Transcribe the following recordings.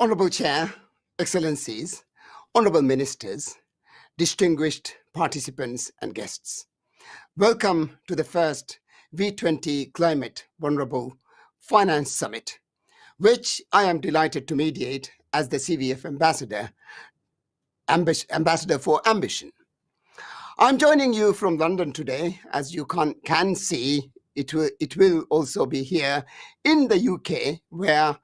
Honorable Chair, Excellencies, Honorable Ministers, distinguished participants and guests. Welcome to the first V20 Climate Vulnerable Finance Summit, which I am delighted to mediate as the CVF Ambassador for Ambition. I'm joining you from London today. As you can see, it will also be here in the UK, where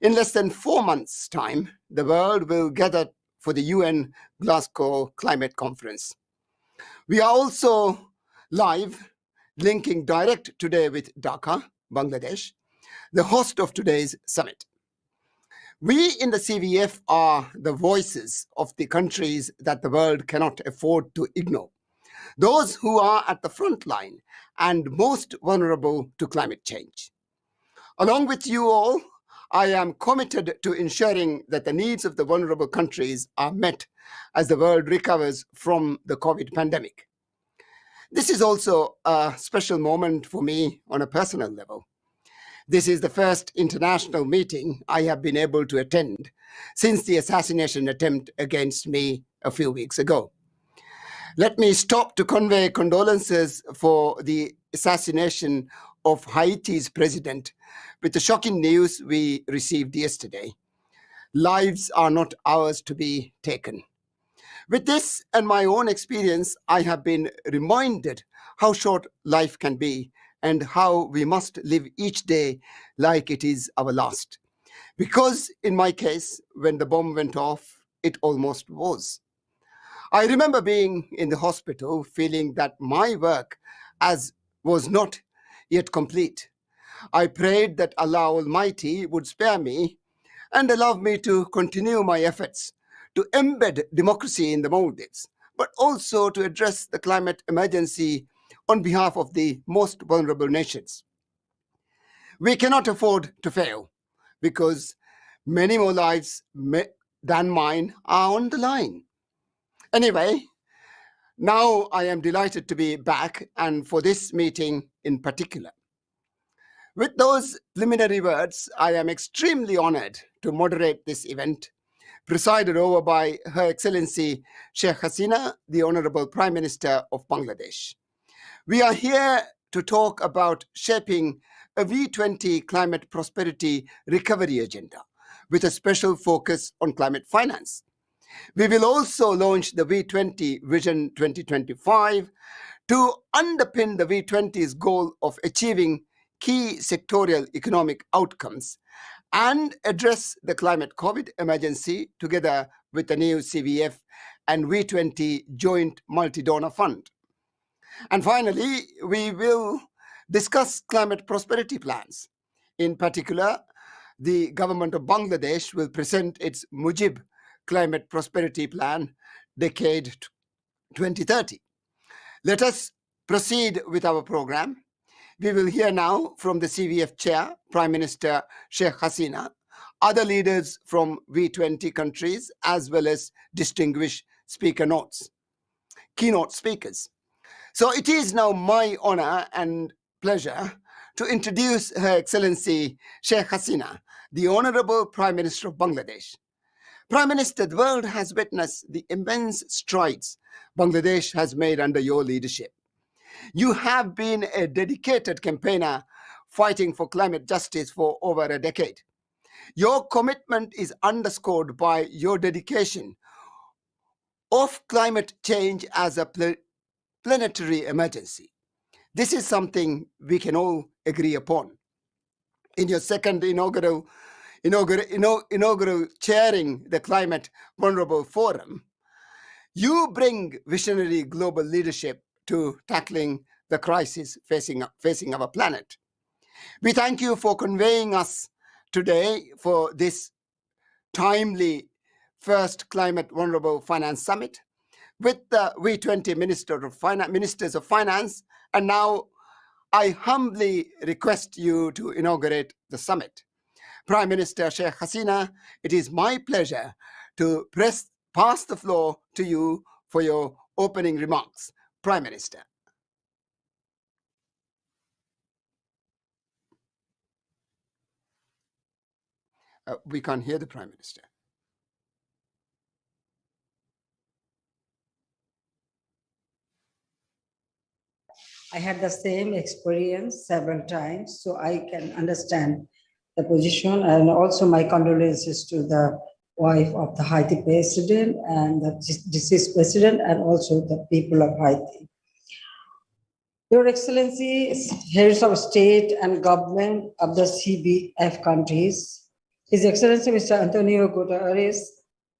in less than 4 months' time, the world will gather for the UN Glasgow Climate Conference. We are also live, linking direct today with Dhaka, Bangladesh, the host of today's summit. We in the CVF are the voices of the countries that the world cannot afford to ignore, those who are at the front line and most vulnerable to climate change. Along with you all, I am committed to ensuring that the needs of the vulnerable countries are met as the world recovers from the COVID pandemic. This is also a special moment for me on a personal level. This is the first international meeting I have been able to attend since the assassination attempt against me a few weeks ago. Let me stop to convey condolences for the assassination of Haiti's president with the shocking news we received yesterday. Lives are not ours to be taken. With this and my own experience, I have been reminded how short life can be and how we must live each day like it is our last. Because in my case, when the bomb went off, it almost was. I remember being in the hospital feeling that my work was not yet complete. I prayed that Allah Almighty would spare me and allow me to continue my efforts to embed democracy in the Maldives, but also to address the climate emergency on behalf of the most vulnerable nations. We cannot afford to fail because many more lives than mine are on the line. Anyway, now I am delighted to be back and for this meeting in particular. With those preliminary words, I am extremely honored to moderate this event, presided over by Her Excellency Sheikh Hasina, the Honorable Prime Minister of Bangladesh. We are here to talk about shaping a V20 climate prosperity recovery agenda with a special focus on climate finance. We will also launch the V20 Vision 2025 to underpin the V20's goal of achieving key sectorial economic outcomes and address the climate COVID emergency together with the new CVF and V20 Joint Multi-Donor Fund. And finally, we will discuss climate prosperity plans. In particular, the government of Bangladesh will present its Mujib Climate Prosperity Plan, Decade 2030. Let us proceed with our program. We will hear now from the CVF Chair, Prime Minister Sheikh Hasina, other leaders from V20 countries, as well as distinguished keynote speakers. So it is now my honor and pleasure to introduce Her Excellency Sheikh Hasina, the Honorable Prime Minister of Bangladesh. Prime Minister, the world has witnessed the immense strides Bangladesh has made under your leadership. You have been a dedicated campaigner fighting for climate justice for over a decade. Your commitment is underscored by your dedication of climate change as a planetary emergency. This is something we can all agree upon. In your second inaugural chairing the Climate Vulnerable Forum, you bring visionary global leadership to tackling the crisis facing our planet. We thank you for conveying us today for this timely first Climate Vulnerable Finance Summit with the V20 Ministers of Finance. And now I humbly request you to inaugurate the summit. Prime Minister Sheikh Hasina, it is my pleasure to pass the floor to you for your opening remarks. Prime Minister. We can't hear the Prime Minister. I had the same experience several times, so I can understand the position, and also my condolences to the wife of the Haiti president and the deceased president, and also the people of Haiti. Your Excellency, heads of state and government of the CBF countries, His Excellency Mr. Antonio Guterres,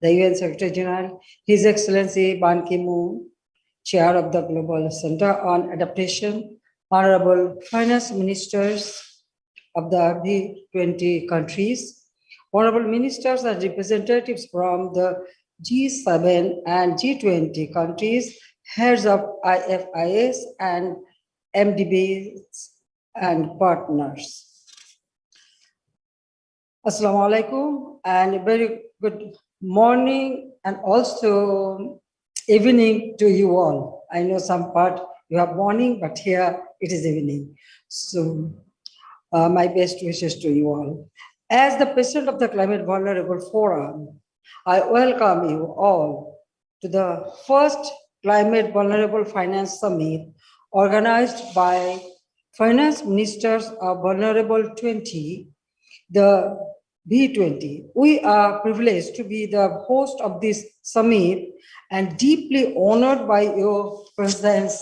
the UN Secretary General, His Excellency Ban Ki-moon, Chair of the Global Center on Adaptation, Honorable Finance Ministers of the G20 countries, Honorable Ministers and representatives from the G7 and G20 countries, heads of IFIs and MDBs and partners. Assalamu alaikum and very good morning and also evening to you all. I know some part you have morning, but here it is evening. So my best wishes to you all. As the president of the Climate Vulnerable Forum, I welcome you all to the first Climate Vulnerable Finance Summit organized by Finance Ministers of Vulnerable 20, the B20. We are privileged to be the host of this summit and deeply honored by your presence.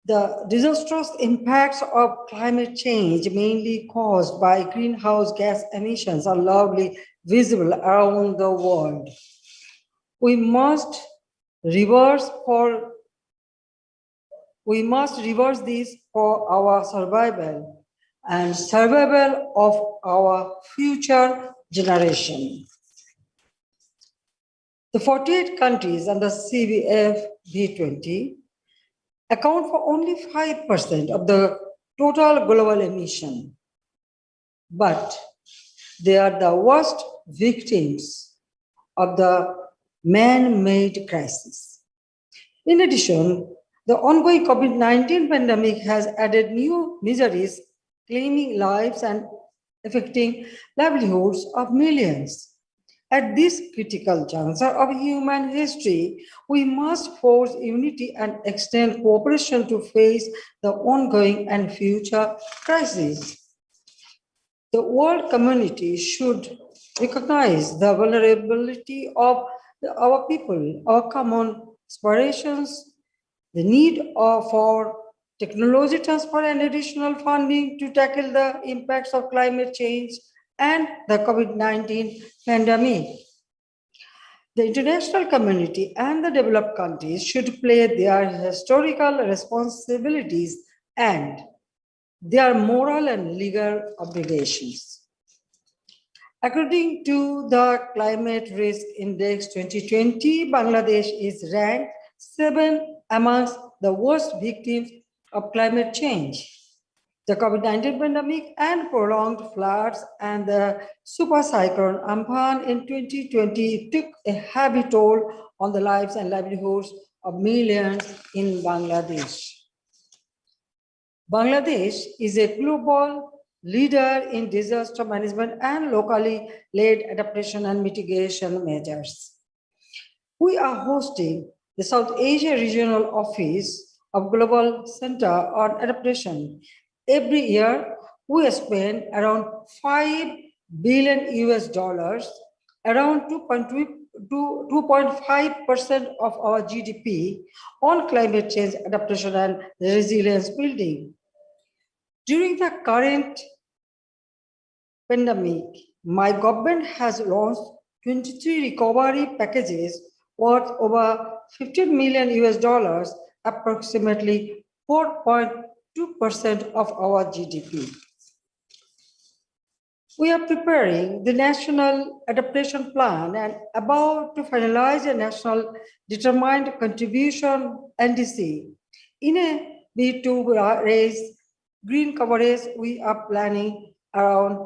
The disastrous impacts of climate change, mainly caused by greenhouse gas emissions, are loudly visible around the world. We must reverse this for our survival and survival of our future generation. The 48 countries under CBF B20 account for only 5% of the total global emission, but they are the worst victims of the man-made crisis. In addition, the ongoing COVID-19 pandemic has added new miseries, claiming lives and affecting livelihoods of millions. At this critical juncture of human history, we must force unity and extend cooperation to face the ongoing and future crises. The world community should recognize the vulnerability of our people, our common aspirations, the need for technology transfer and additional funding to tackle the impacts of climate change and the COVID-19 pandemic. The international community and the developed countries should play their historical responsibilities and their moral and legal obligations. According to the Climate Risk Index 2020, Bangladesh is ranked 7th amongst the worst victims of climate change. The COVID-19 pandemic and prolonged floods and the super cyclone Amphan in 2020 took a heavy toll on the lives and livelihoods of millions in Bangladesh. Bangladesh is a global leader in disaster management and locally led adaptation and mitigation measures. We are hosting the South Asia Regional Office of Global Center on Adaptation. Every year, we spend around $5 billion US, around 2.5% of our GDP on climate change adaptation and resilience building. During the current pandemic, my government has launched 23 recovery packages worth over $15 million US, approximately 4.2% of our GDP. We are preparing the National Adaptation Plan and about to finalize a National Determined Contribution NDC. In a bid to raise green coverage, we are planning around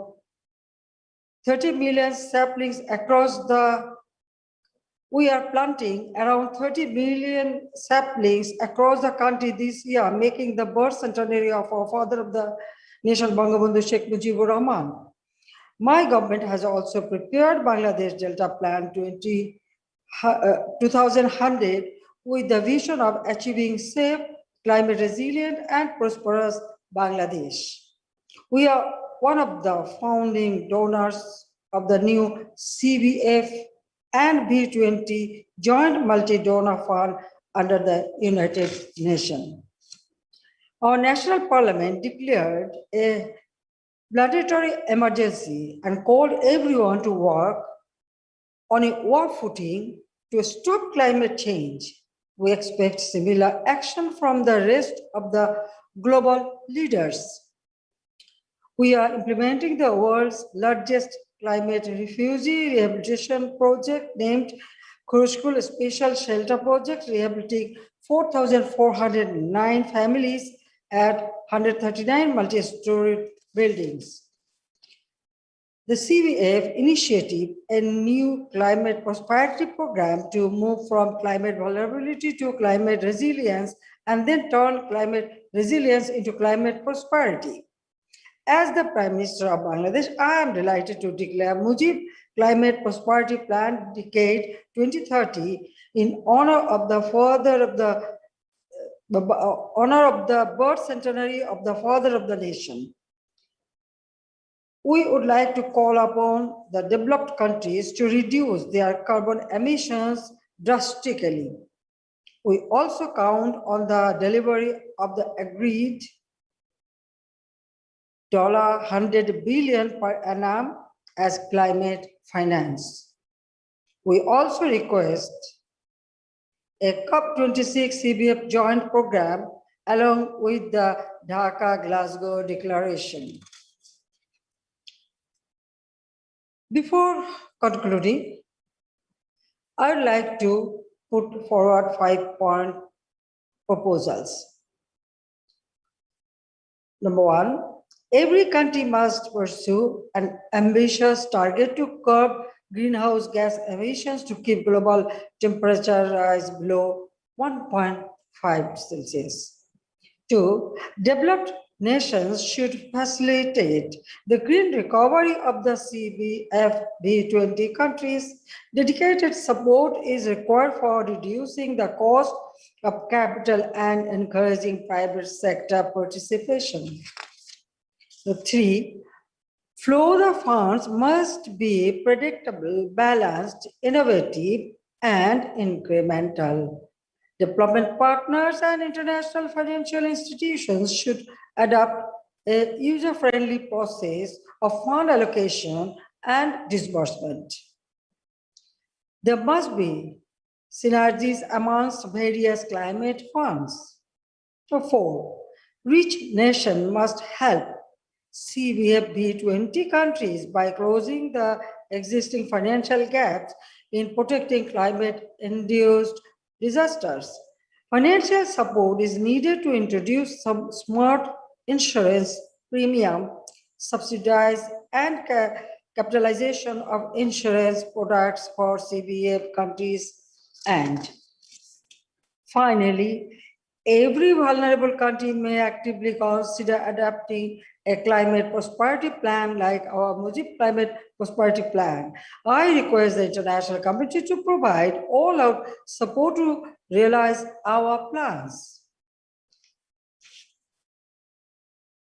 30 million saplings across we are planting around 30 million saplings across the country this year, making the birth centenary of our father of the nation, Bangabandhu Sheikh Mujibur Rahman. My government has also prepared Bangladesh Delta Plan 2100 with the vision of achieving safe, climate resilient, and prosperous Bangladesh. We are one of the founding donors of the new CBF and B20 Joint Multi-Donor Fund under the United Nations. Our national parliament declared a planetary emergency and called everyone to work on a war footing to stop climate change. We expect similar action from the rest of the global leaders. We are implementing the world's largest climate refugee rehabilitation project named Khurushkul Special Shelter Project, rehabilitating 4,409 families at 139 multi-story buildings. The CVF initiated a new climate prosperity program to move from climate vulnerability to climate resilience and then turn climate resilience into climate prosperity. As the Prime Minister of Bangladesh, I am delighted to declare Mujib Climate Prosperity Plan Decade 2030 in honor of the birth centenary of the father of the nation. We would like to call upon the developed countries to reduce their carbon emissions drastically. We also count on the delivery of the agreed $100 billion per annum as climate finance. We also request a COP26 CBF joint program along with the Dhaka-Glasgow Declaration. Before concluding, I would like to put forward 5-point proposals. Number one, every country must pursue an ambitious target to curb greenhouse gas emissions to keep global temperature rise below 1.5 Celsius. Two, developed nations should facilitate the green recovery of the CBF-B20 countries. Dedicated support is required for reducing the cost of capital and encouraging private sector participation. Three, flow of funds must be predictable, balanced, innovative, and incremental. Development partners and international financial institutions should adopt a user-friendly process of fund allocation and disbursement. There must be synergies amongst various climate funds. Four, rich nations must help CBF-B20 countries by closing the existing financial gaps in protecting climate-induced disasters. Financial support is needed to introduce some smart insurance premium, subsidize and capitalization of insurance products for CBF countries. And finally, every vulnerable country may actively consider adopting a climate prosperity plan like our Mujib Climate Prosperity Plan. I request the international community to provide all-out support to realize our plans.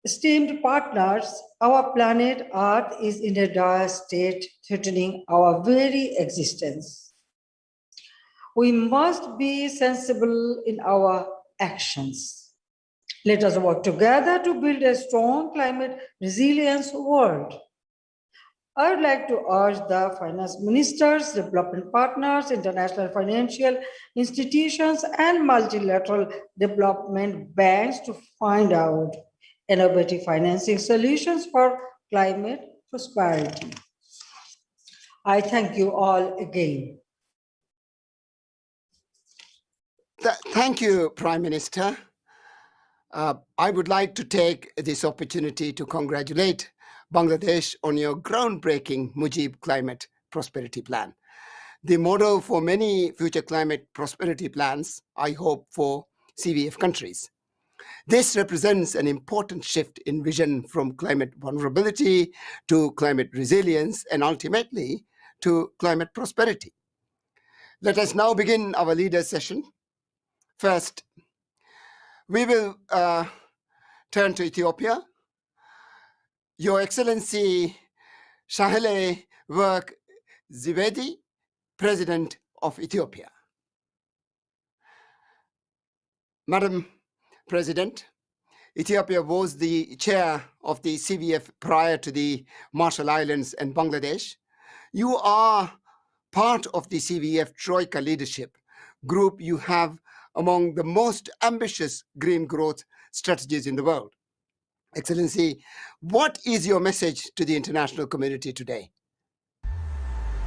Esteemed partners, our planet Earth is in a dire state, threatening our very existence. We must be sensible in our actions. Let us work together to build a strong climate resilience world. I would like to urge the finance ministers, development partners, international financial institutions, and multilateral development banks to find out innovative financing solutions for climate prosperity. I thank you all again. Thank you, Prime Minister. I would like to take this opportunity to congratulate Bangladesh on your groundbreaking Mujib Climate Prosperity Plan, the model for many future climate prosperity plans, I hope, for CVF countries. This represents an important shift in vision from climate vulnerability to climate resilience and ultimately to climate prosperity. Let us now begin our leaders session. First, we will turn to Ethiopia. Your Excellency Sahle Work Zewde, President of Ethiopia. Madam President, Ethiopia was the chair of the CVF prior to the Marshall Islands and Bangladesh. You are part of the CVF Troika leadership group. You have among the most ambitious green growth strategies in the world. Excellency, what is your message to the international community today?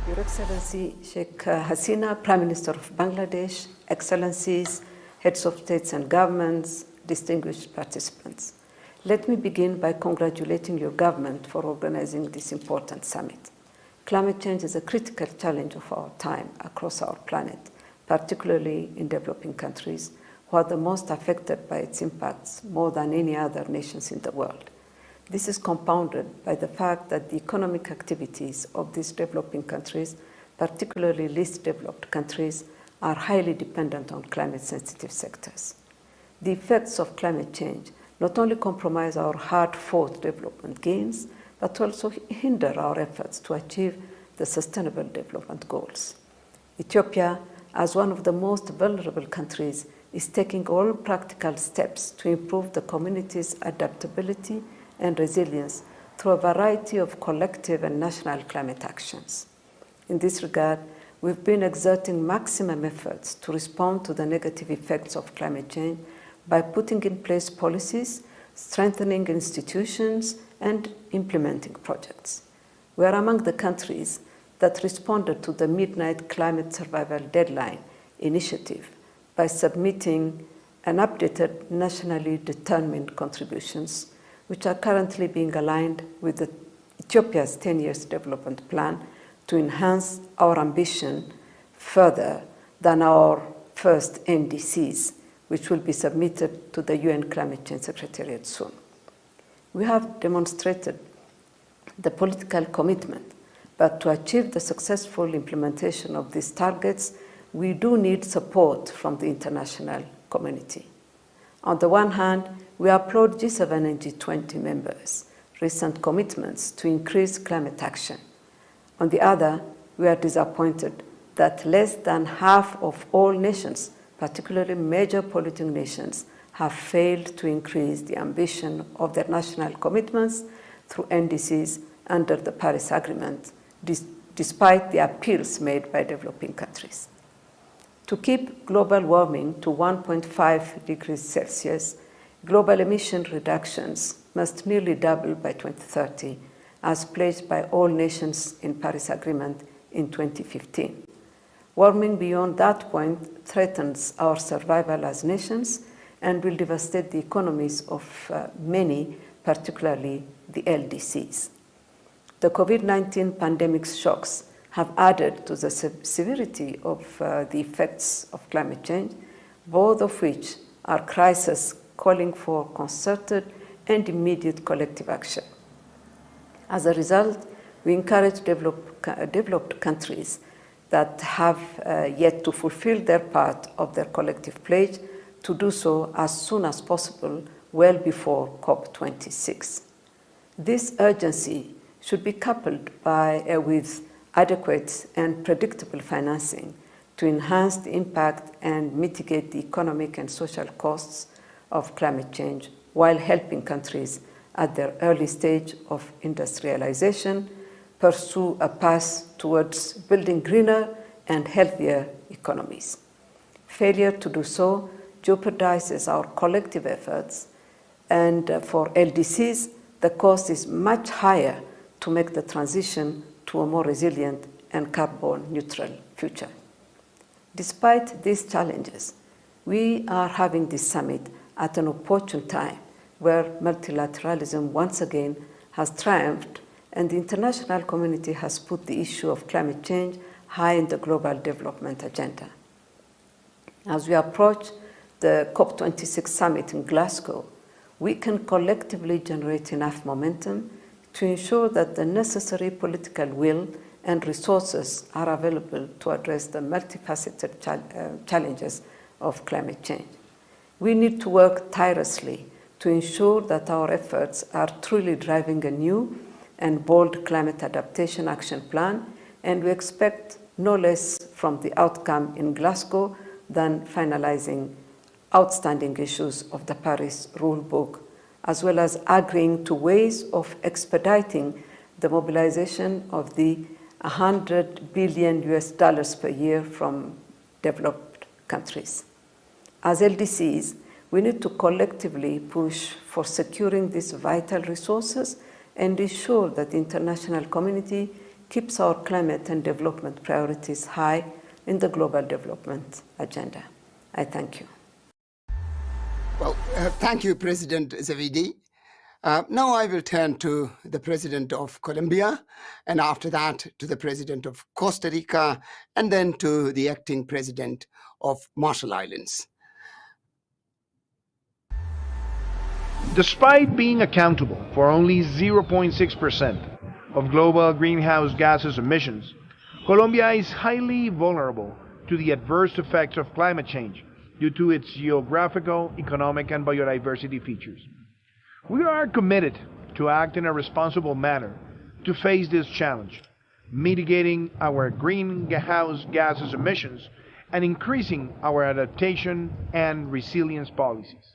Your Excellency Sheikh Hasina, Prime Minister of Bangladesh, Excellencies, Heads of States and Governments, distinguished participants. Let me begin by congratulating your government for organizing this important summit. Climate change is a critical challenge of our time across our planet, particularly in developing countries, who are the most affected by its impacts more than any other nations in the world. This is compounded by the fact that the economic activities of these developing countries, particularly least developed countries, are highly dependent on climate-sensitive sectors. The effects of climate change not only compromise our hard-fought development gains, but also hinder our efforts to achieve the Sustainable Development Goals. Ethiopia, as one of the most vulnerable countries, is taking all practical steps to improve the community's adaptability and resilience through a variety of collective and national climate actions. In this regard, we've been exerting maximum efforts to respond to the negative effects of climate change by putting in place policies, strengthening institutions, and implementing projects. We are among the countries that responded to the Midnight Climate Survival Deadline initiative by submitting an updated nationally determined contributions, which are currently being aligned with Ethiopia's 10 years development plan to enhance our ambition further than our first NDCs, which will be submitted to the UN Climate Change Secretariat soon. We have demonstrated the political commitment, but to achieve the successful implementation of these targets, we do need support from the international community. On the one hand, we applaud G7 and G20 members' recent commitments to increase climate action. On the other, we are disappointed that less than half of all nations, particularly major polluting nations, have failed to increase the ambition of their national commitments through NDCs under the Paris Agreement, despite the appeals made by developing countries. To keep global warming to 1.5 degrees Celsius, global emission reductions must nearly double by 2030, as pledged by all nations in Paris Agreement in 2015. Warming beyond that point threatens our survival as nations and will devastate the economies of many, particularly the LDCs. The COVID-19 pandemic shocks have added to the severity of the effects of climate change, both of which are crises calling for concerted and immediate collective action. As a result, we encourage developed countries that have yet to fulfill their part of their collective pledge to do so as soon as possible, well before COP26. This urgency should be coupled with adequate and predictable financing to enhance the impact and mitigate the economic and social costs of climate change while helping countries at their early stage of industrialization pursue a path towards building greener and healthier economies. Failure to do so jeopardizes our collective efforts, and for LDCs, the cost is much higher to make the transition to a more resilient and carbon-neutral future. Despite these challenges, we are having this summit at an opportune time where multilateralism once again has triumphed and the international community has put the issue of climate change high in the global development agenda. As we approach the COP26 summit in Glasgow, we can collectively generate enough momentum to ensure that the necessary political will and resources are available to address the multifaceted challenges of climate change. We need to work tirelessly to ensure that our efforts are truly driving a new and bold climate adaptation action plan, and we expect no less from the outcome in Glasgow than finalizing outstanding issues of the Paris Rulebook, as well as agreeing to ways of expediting the mobilization of the $100 billion per year from developed countries. As LDCs, we need to collectively push for securing these vital resources and ensure that the international community keeps our climate and development priorities high in the global development agenda. I thank you. Well, thank you, President Zewde. Now I will turn to the President of Colombia, and after that to the President of Costa Rica, and then to the Acting President of Marshall Islands. Despite being accountable for only 0.6% of global greenhouse gases emissions, Colombia is highly vulnerable to the adverse effects of climate change due to its geographical, economic, and biodiversity features. We are committed to act in a responsible manner to face this challenge, mitigating our greenhouse gases emissions and increasing our adaptation and resilience policies.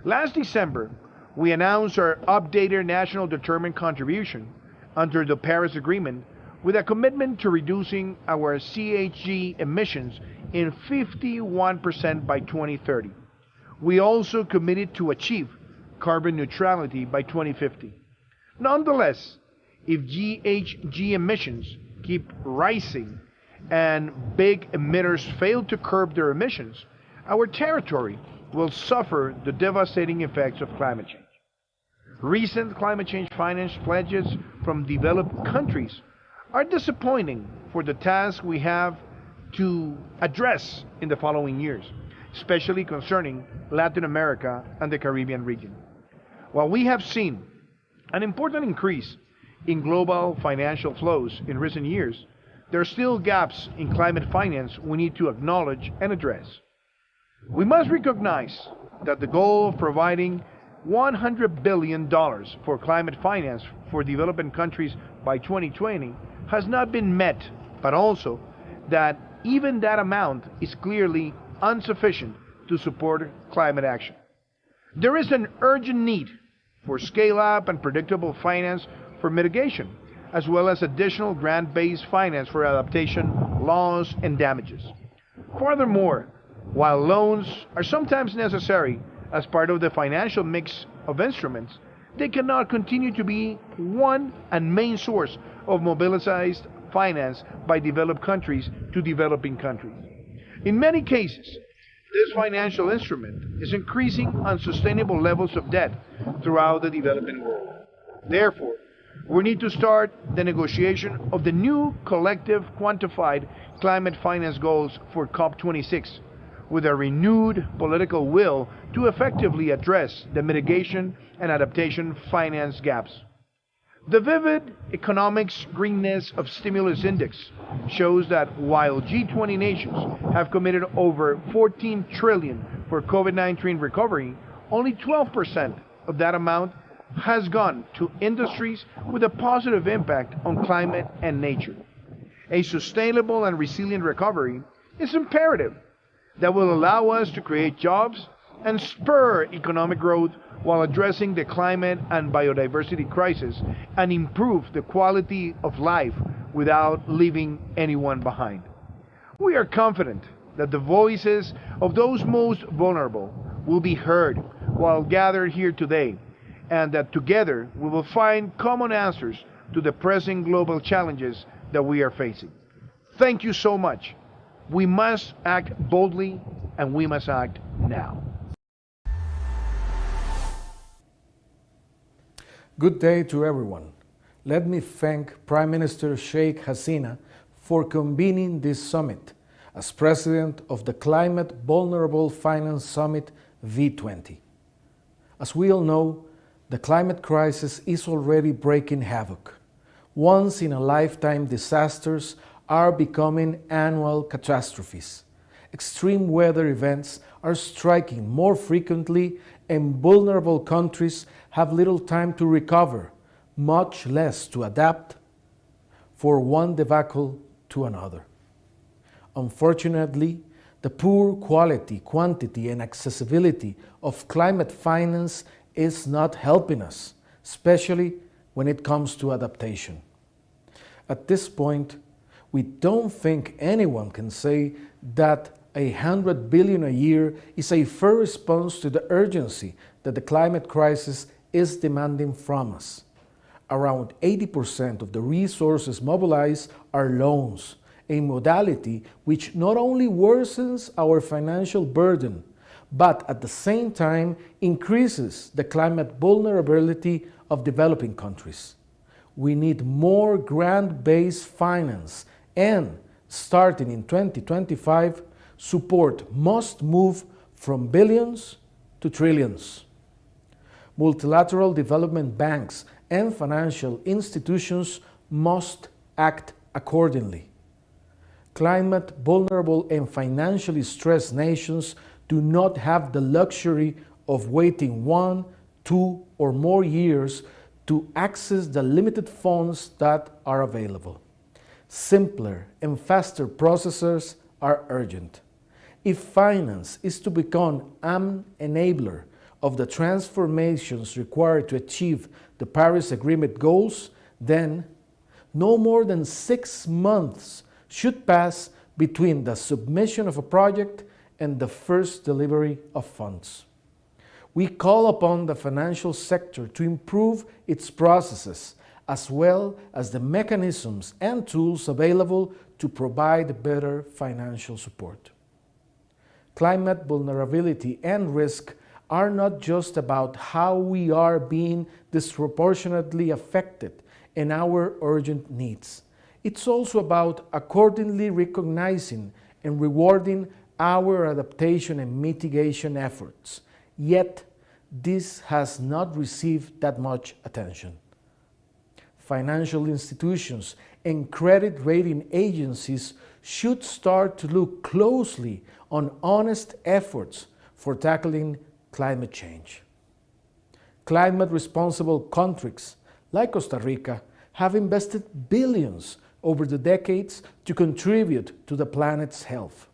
Last December, we announced our updated national determined contribution under the Paris Agreement with a commitment to reducing our GHG emissions in 51% by 2030. We also committed to achieve carbon neutrality by 2050. Nonetheless, if GHG emissions keep rising and big emitters fail to curb their emissions, our territory will suffer the devastating effects of climate change. Recent climate change finance pledges from developed countries are disappointing for the task we have to address in the following years, especially concerning Latin America and the Caribbean region. While we have seen an important increase in global financial flows in recent years, there are still gaps in climate finance we need to acknowledge and address. We must recognize that the goal of providing $100 billion for climate finance for developing countries by 2020 has not been met, but also that even that amount is clearly insufficient to support climate action. There is an urgent need for scale-up and predictable finance for mitigation, as well as additional grant-based finance for adaptation, loss, and damages. Furthermore, while loans are sometimes necessary as part of the financial mix of instruments, they cannot continue to be one and main source of mobilized finance by developed countries to developing countries. In many cases, this financial instrument is increasing unsustainable levels of debt throughout the developing world. Therefore, we need to start the negotiation of the new collective quantified climate finance goals for COP26 with a renewed political will to effectively address the mitigation and adaptation finance gaps. The vivid economics greenness of stimulus index shows that while G20 nations have committed over $14 trillion for COVID-19 recovery, only 12% of that amount has gone to industries with a positive impact on climate and nature. A sustainable and resilient recovery is imperative that will allow us to create jobs and spur economic growth while addressing the climate and biodiversity crisis and improve the quality of life without leaving anyone behind. We are confident that the voices of those most vulnerable will be heard while gathered here today, and that together we will find common answers to the pressing global challenges that we are facing. Thank you so much. We must act boldly, and we must act now. Good day to everyone. Let me thank Prime Minister Sheikh Hasina for convening this summit as president of the Climate Vulnerable Finance Summit V20. As we all know, the climate crisis is already breaking havoc. Once-in-a-lifetime disasters are becoming annual catastrophes. Extreme weather events are striking more frequently, and vulnerable countries have little time to recover, much less to adapt for one debacle to another. Unfortunately, the poor quality, quantity, and accessibility of climate finance is not helping us, especially when it comes to adaptation. At this point, we don't think anyone can say that 100 billion a year is a fair response to the urgency that the climate crisis is demanding from us. Around 80% of the resources mobilized are loans, a modality which not only worsens our financial burden, but at the same time increases the climate vulnerability of developing countries. We need more grant-based finance, and starting in 2025, support must move from billions to trillions. Multilateral development banks and financial institutions must act accordingly. Climate vulnerable and financially stressed nations do not have the luxury of waiting 1, 2, or more years to access the limited funds that are available. Simpler and faster processes are urgent. If finance is to become an enabler of the transformations required to achieve the Paris Agreement goals, then no more than 6 months should pass between the submission of a project and the first delivery of funds. We call upon the financial sector to improve its processes, as well as the mechanisms and tools available to provide better financial support. Climate vulnerability and risk are not just about how we are being disproportionately affected and our urgent needs. It's also about accordingly recognizing and rewarding our adaptation and mitigation efforts. Yet, this has not received that much attention. Financial institutions and credit rating agencies should start to look closely on honest efforts for tackling climate change. Climate-responsible countries like Costa Rica have invested billions over the decades to contribute to the planet's health.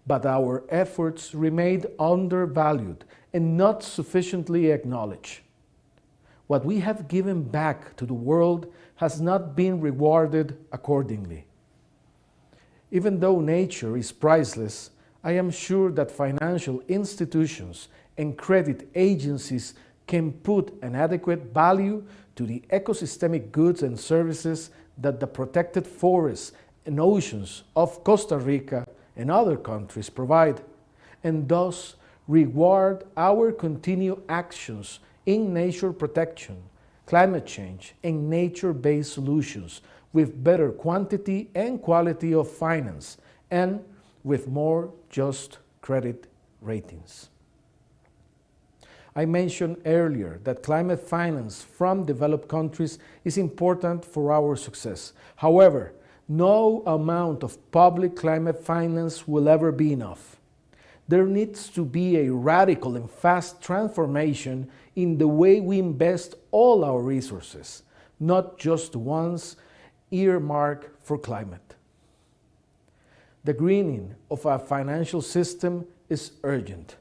But our efforts remain undervalued and not sufficiently acknowledged. What we have given back to the world has not been rewarded accordingly. Even though nature is priceless, I am sure that financial institutions and credit agencies can put an adequate value to the ecosystemic goods and services that the protected forests and oceans of Costa Rica and other countries provide, and thus reward our continued actions in nature protection, climate change, and nature-based solutions with better quantity and quality of finance and with more just credit ratings. I mentioned earlier that climate finance from developed countries is important for our success. However, no amount of public climate finance will ever be enough. There needs to be a radical and fast transformation in the way we invest all our resources, not just ones earmarked for climate. The greening of our financial system is urgent,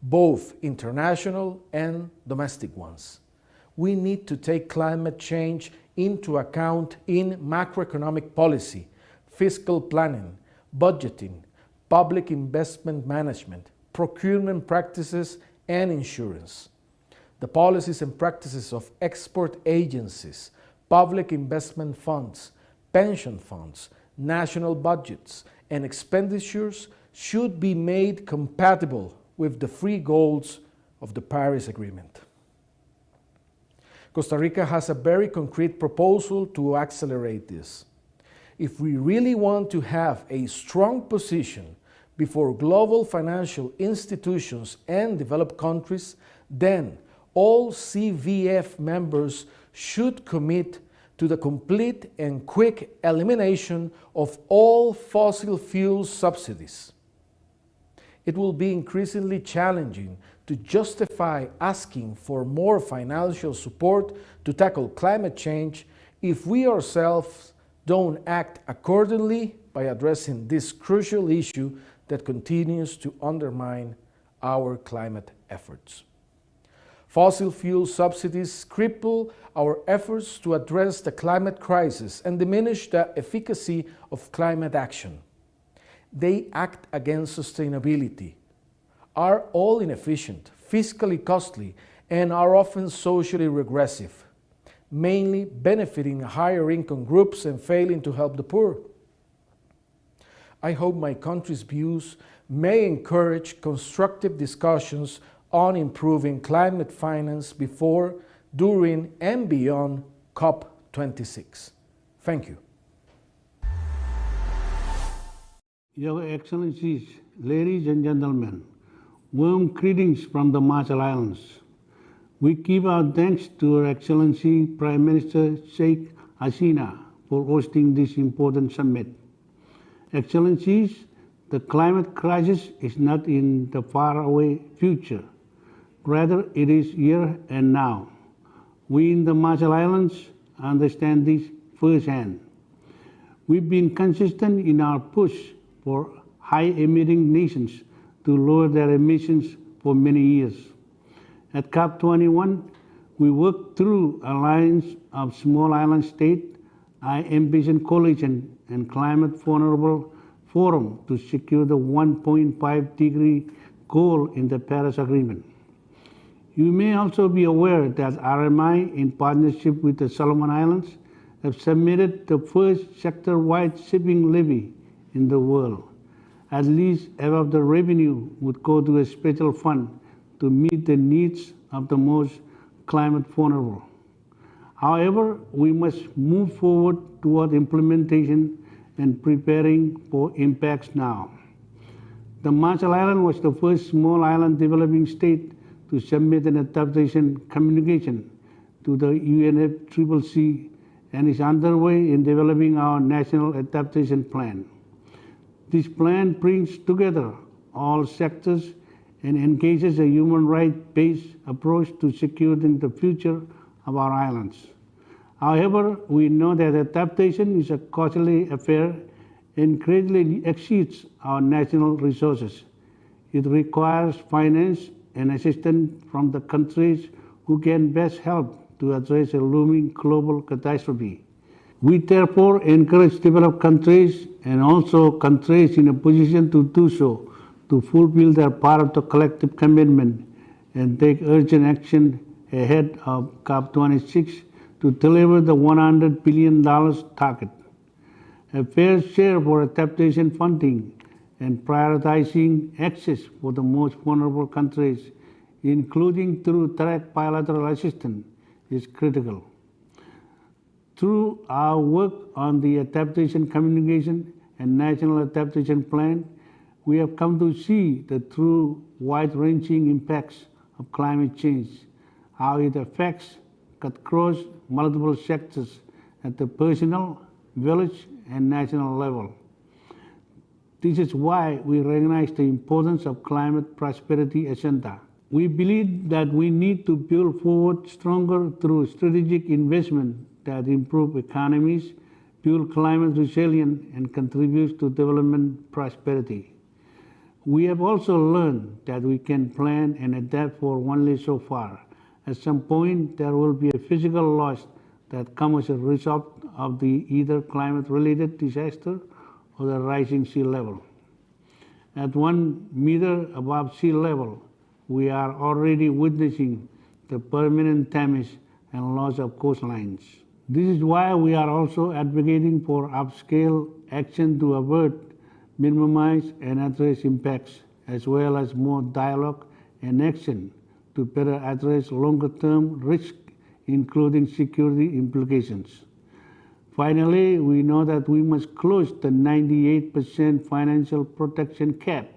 both international and domestic ones. We need to take climate change into account in macroeconomic policy, fiscal planning, budgeting, public investment management, procurement practices, and insurance. The policies and practices of export agencies, public investment funds, pension funds, national budgets, and expenditures should be made compatible with the three goals of the Paris Agreement. Costa Rica has a very concrete proposal to accelerate this. If we really want to have a strong position before global financial institutions and developed countries, then all CVF members should commit to the complete and quick elimination of all fossil fuel subsidies. It will be increasingly challenging to justify asking for more financial support to tackle climate change if we ourselves don't act accordingly by addressing this crucial issue that continues to undermine our climate efforts. Fossil fuel subsidies cripple our efforts to address the climate crisis and diminish the efficacy of climate action. They act against sustainability, are all inefficient, fiscally costly, and are often socially regressive, mainly benefiting higher income groups and failing to help the poor. I hope my country's views may encourage constructive discussions on improving climate finance before, during, and beyond COP26. Thank you. Your Excellencies, ladies and gentlemen, warm greetings from the Marshall Islands. We give our thanks to Her Excellency Prime Minister Sheikh Hasina for hosting this important summit. Excellencies, the climate crisis is not in the faraway future. Rather, it is here and now. We in the Marshall Islands understand this firsthand. We've been consistent in our push for high-emitting nations to lower their emissions for many years. At COP21, we worked through Alliance of Small Island States, I-Ambition Coalition, and Climate Vulnerable Forum to secure the 1.5-degree goal in the Paris Agreement. You may also be aware that RMI, in partnership with the Solomon Islands, have submitted the first sector-wide shipping levy in the world. At least half of the revenue would go to a special fund to meet the needs of the most climate vulnerable. However, we must move forward toward implementation and preparing for impacts now. The Marshall Islands was the first small island developing state to submit an adaptation communication to the UNFCCC and is underway in developing our national adaptation plan. This plan brings together all sectors and engages a human rights-based approach to securing the future of our islands. However, we know that adaptation is a costly affair and greatly exceeds our national resources. It requires finance and assistance from the countries who can best help to address a looming global catastrophe. We therefore encourage developed countries and also countries in a position to do so to fulfill their part of the collective commitment and take urgent action ahead of COP26 to deliver the $100 billion target. A fair share for adaptation funding and prioritizing access for the most vulnerable countries, including through direct bilateral assistance, is critical. Through our work on the adaptation communication and national adaptation plan, we have come to see the true wide-ranging impacts of climate change, how it affects across multiple sectors at the personal, village, and national level. This is why we recognize the importance of climate prosperity agenda. We believe that we need to build forward stronger through strategic investment that improve economies, build climate resilience, and contributes to development prosperity. We have also learned that we can plan and adapt for only so far. At some point, there will be a physical loss that comes as a result of the either climate-related disaster or the rising sea level. At 1 meter above sea level, we are already witnessing the permanent damage and loss of coastlines. This is why we are also advocating for upscale action to avert, minimize, and address impacts, as well as more dialogue and action to better address longer-term risks, including security implications. Finally, we know that we must close the 98% financial protection cap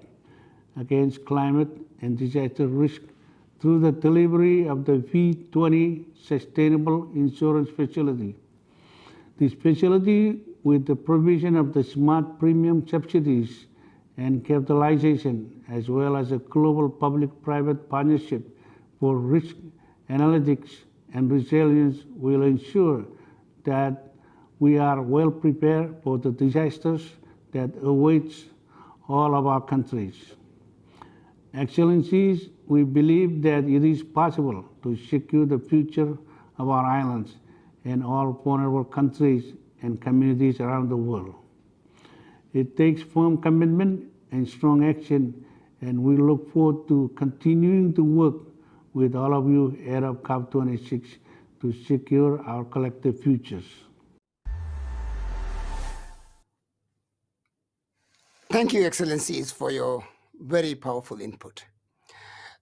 against climate and disaster risk through the delivery of the V20 Sustainable Insurance Facility. This facility, with the provision of the smart premium subsidies and capitalization, as well as a global public-private partnership for risk analytics and resilience, will ensure that we are well prepared for the disasters that awaits all of our countries. Excellencies, we believe that it is possible to secure the future of our islands and all vulnerable countries and communities around the world. It takes firm commitment and strong action, and we look forward to continuing to work with all of you ahead of COP26 to secure our collective futures. Thank you, Excellencies, for your very powerful input.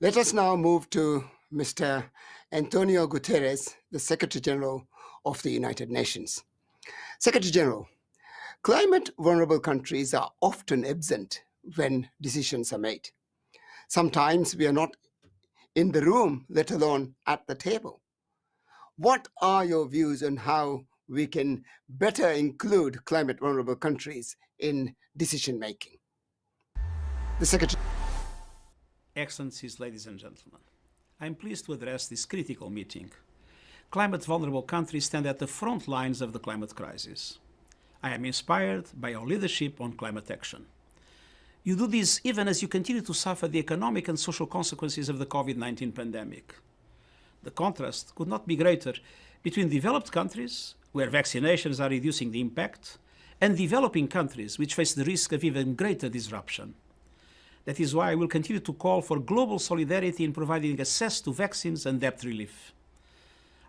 Let us now move to Mr. Antonio Guterres, the Secretary General of the United Nations. Secretary General, climate vulnerable countries are often absent when decisions are made. Sometimes we are not in the room, let alone at the table. What are your views on how we can better include climate vulnerable countries in decision making? The Secretary. Excellencies, ladies and gentlemen, I am pleased to address this critical meeting. Climate vulnerable countries stand at the front lines of the climate crisis. I am inspired by your leadership on climate action. You do this even as you continue to suffer the economic and social consequences of the COVID-19 pandemic. The contrast could not be greater between developed countries, where vaccinations are reducing the impact, and developing countries, which face the risk of even greater disruption. That is why I will continue to call for global solidarity in providing access to vaccines and debt relief.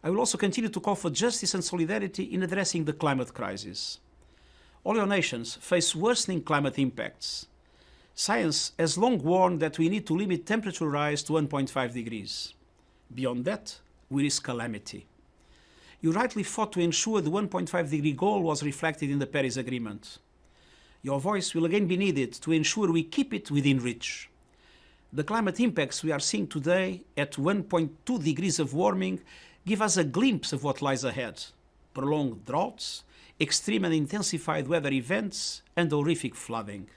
I will also continue to call for justice and solidarity in addressing the climate crisis. All your nations face worsening climate impacts. Science has long warned that we need to limit temperature rise to 1.5 degrees. Beyond that, we risk calamity. You rightly fought to ensure the 1.5 degree goal was reflected in the Paris Agreement. Your voice will again be needed to ensure we keep it within reach. The climate impacts we are seeing today at 1.2 degrees of warming give us a glimpse of what lies ahead: prolonged droughts, extreme and intensified weather events, and horrific flooding.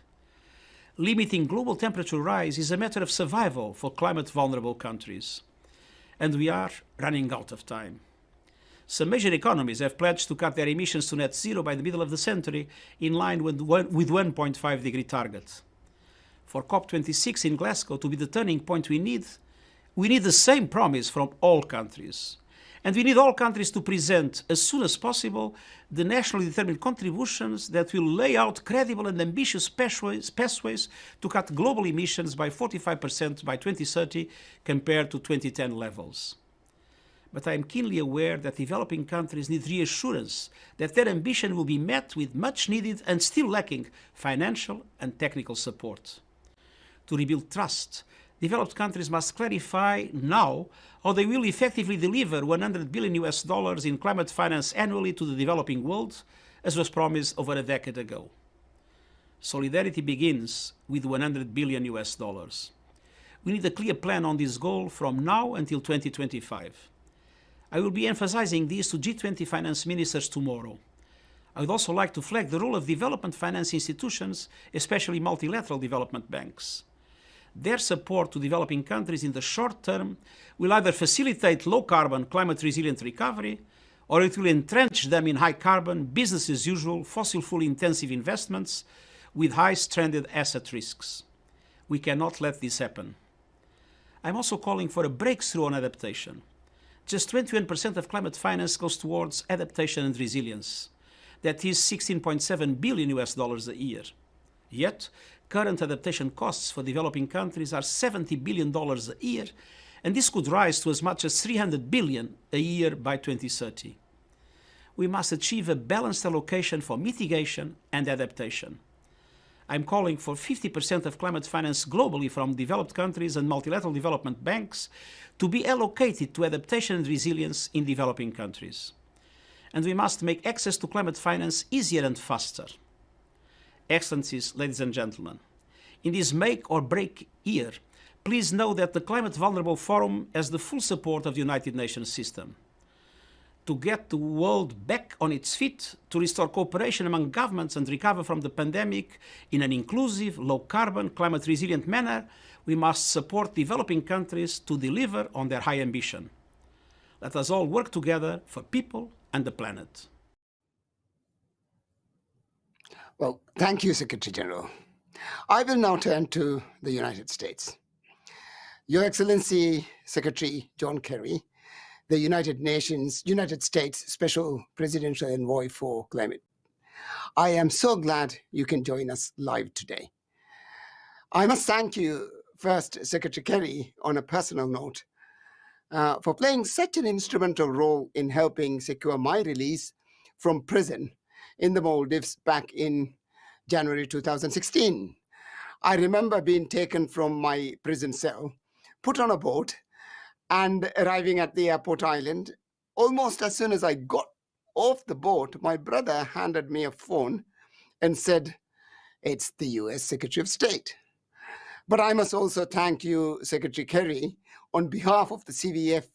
Limiting global temperature rise is a matter of survival for climate vulnerable countries. And we are running out of time. Some major economies have pledged to cut their emissions to net zero by the middle of the century, in line with 1.5 degree target. For COP26 in Glasgow to be the turning point we need the same promise from all countries. And we need all countries to present, as soon as possible, the nationally determined contributions that will lay out credible and ambitious pathways to cut global emissions by 45% by 2030 compared to 2010 levels. But I am keenly aware that developing countries need reassurance that their ambition will be met with much needed and still lacking financial and technical support. To rebuild trust, developed countries must clarify now how they will effectively deliver $100 billion in climate finance annually to the developing world, as was promised over a decade ago. Solidarity begins with $100 billion. We need a clear plan on this goal from now until 2025. I will be emphasizing this to G20 finance ministers tomorrow. I would also like to flag the role of development finance institutions, especially multilateral development banks. Their support to developing countries in the short term will either facilitate low-carbon, climate-resilient recovery, or it will entrench them in high-carbon, business-as-usual, fossil fuel-intensive investments with high stranded asset risks. We cannot let this happen. I'm also calling for a breakthrough on adaptation. Just 21% of climate finance goes towards adaptation and resilience. That is $16.7 billion a year. Yet, current adaptation costs for developing countries are $70 billion a year, and this could rise to as much as $300 billion a year by 2030. We must achieve a balanced allocation for mitigation and adaptation. I'm calling for 50% of climate finance globally from developed countries and multilateral development banks to be allocated to adaptation and resilience in developing countries. and we must make access to climate finance easier and faster. Excellencies, ladies and gentlemen, in this make or break year, please know that the Climate Vulnerable Forum has the full support of the United Nations system. To get the world back on its feet, to restore cooperation among governments and recover from the pandemic in an inclusive, low-carbon, climate-resilient manner, we must support developing countries to deliver on their high ambition. Let us all work together for people and the planet. Well, thank you, Secretary General. I will now turn to the United States. Your Excellency, Secretary John Kerry, the United States Special Presidential Envoy for Climate. I am so glad you can join us live today. I must thank you first, Secretary Kerry, on a personal note, for playing such an instrumental role in helping secure my release from prison in the Maldives back in January 2016. I remember being taken from my prison cell, put on a boat, and arriving at the airport island. Almost as soon as I got off the boat, my brother handed me a phone and said, "It's the US Secretary of State." But I must also thank you, Secretary Kerry, on behalf of the CVF.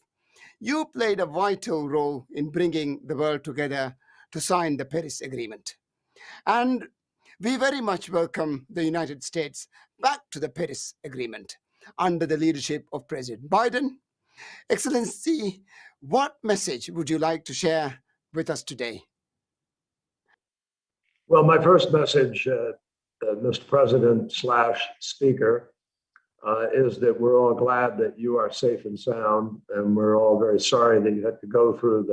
You played a vital role in bringing the world together to sign the Paris Agreement. And we very much welcome the United States back to the Paris Agreement under the leadership of President Biden. Excellency, what message would you like to share with us today? Well, my first message, Mr. President / Speaker, is that we're all glad that you are safe and sound, and we're all very sorry that you had to go through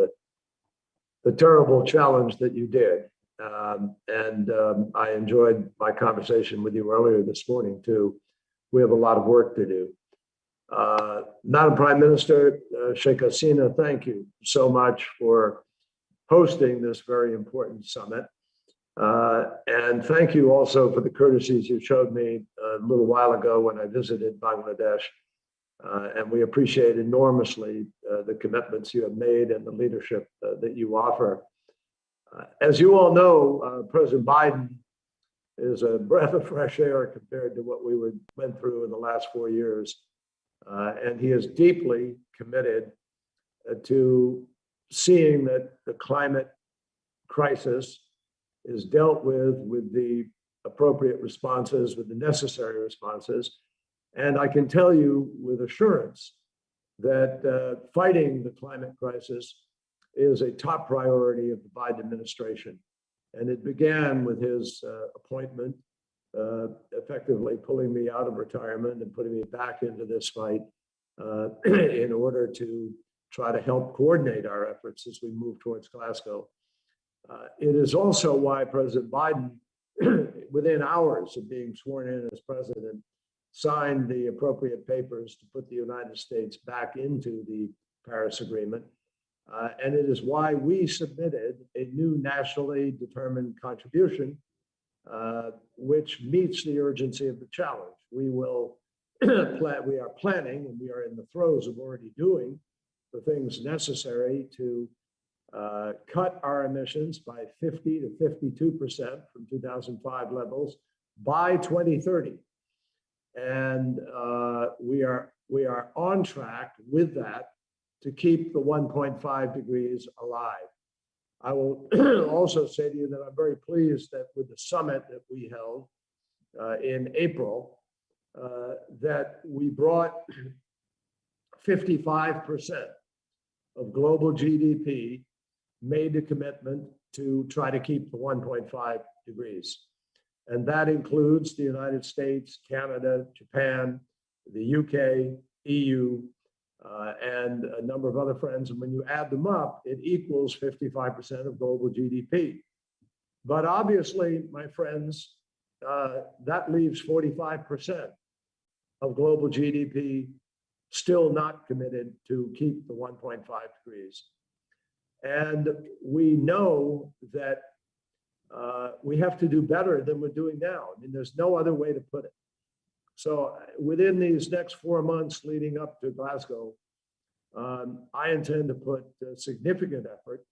the terrible challenge that you did. I enjoyed my conversation with you earlier this morning, too. We have a lot of work to do. Madam Prime Minister, Sheikh Hasina, thank you so much for hosting this very important summit. And thank you also for the courtesies you showed me a little while ago when I visited Bangladesh. And we appreciate enormously the commitments you have made and the leadership that you offer. As you all know, President Biden is a breath of fresh air compared to what we went through in the last 4 years. And he is deeply committed to seeing that the climate crisis is dealt with the appropriate responses, with the necessary responses. And I can tell you with assurance that fighting the climate crisis is a top priority of the Biden administration. And it began with his appointment, effectively pulling me out of retirement and putting me back into this fight in order to try to help coordinate our efforts as we move towards Glasgow. It is also why President Biden, within hours of being sworn in as president, signed the appropriate papers to put the United States back into the Paris Agreement. And it is why we submitted a new nationally determined contribution, which meets the urgency of the challenge. We are planning, and we are in the throes of already doing the things necessary to cut our emissions by 50 to 52% from 2005 levels by 2030. And we are on track with that to keep the 1.5 degrees alive. I will also say to you that I'm very pleased that with the summit that we held in April, that we brought 55% of global GDP made a commitment to try to keep the 1.5 degrees. And that includes the United States, Canada, Japan, the UK, EU, and a number of other friends. And when you add them up, it equals 55% of global GDP. But obviously, my friends, that leaves 45% of global GDP still not committed to keep the 1.5 degrees. And we know that we have to do better than we're doing now. I mean, there's no other way to put it. So within these next 4 months leading up to Glasgow, I intend to put significant effort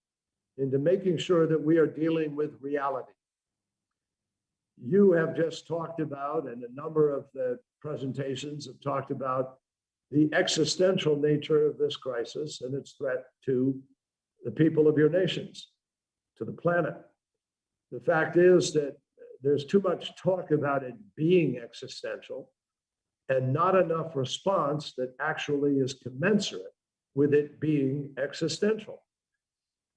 into making sure that we are dealing with reality. You have just talked about, and a number of the presentations have talked about, the existential nature of this crisis and its threat to the people of your nations, to the planet. The fact is that there's too much talk about it being existential and not enough response that actually is commensurate with it being existential.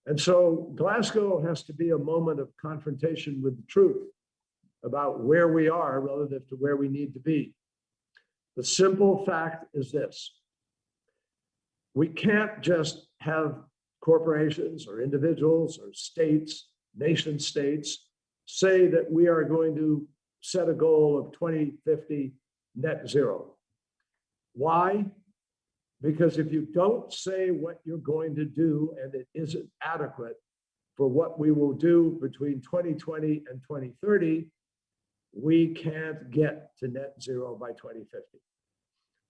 And so Glasgow has to be a moment of confrontation with the truth about where we are relative to where we need to be. The simple fact is this: we can't just have corporations or individuals or states, nation states, say that we are going to set a goal of 2050 net zero. Why? Because if you don't say what you're going to do and it isn't adequate for what we will do between 2020 and 2030, we can't get to net zero by 2050.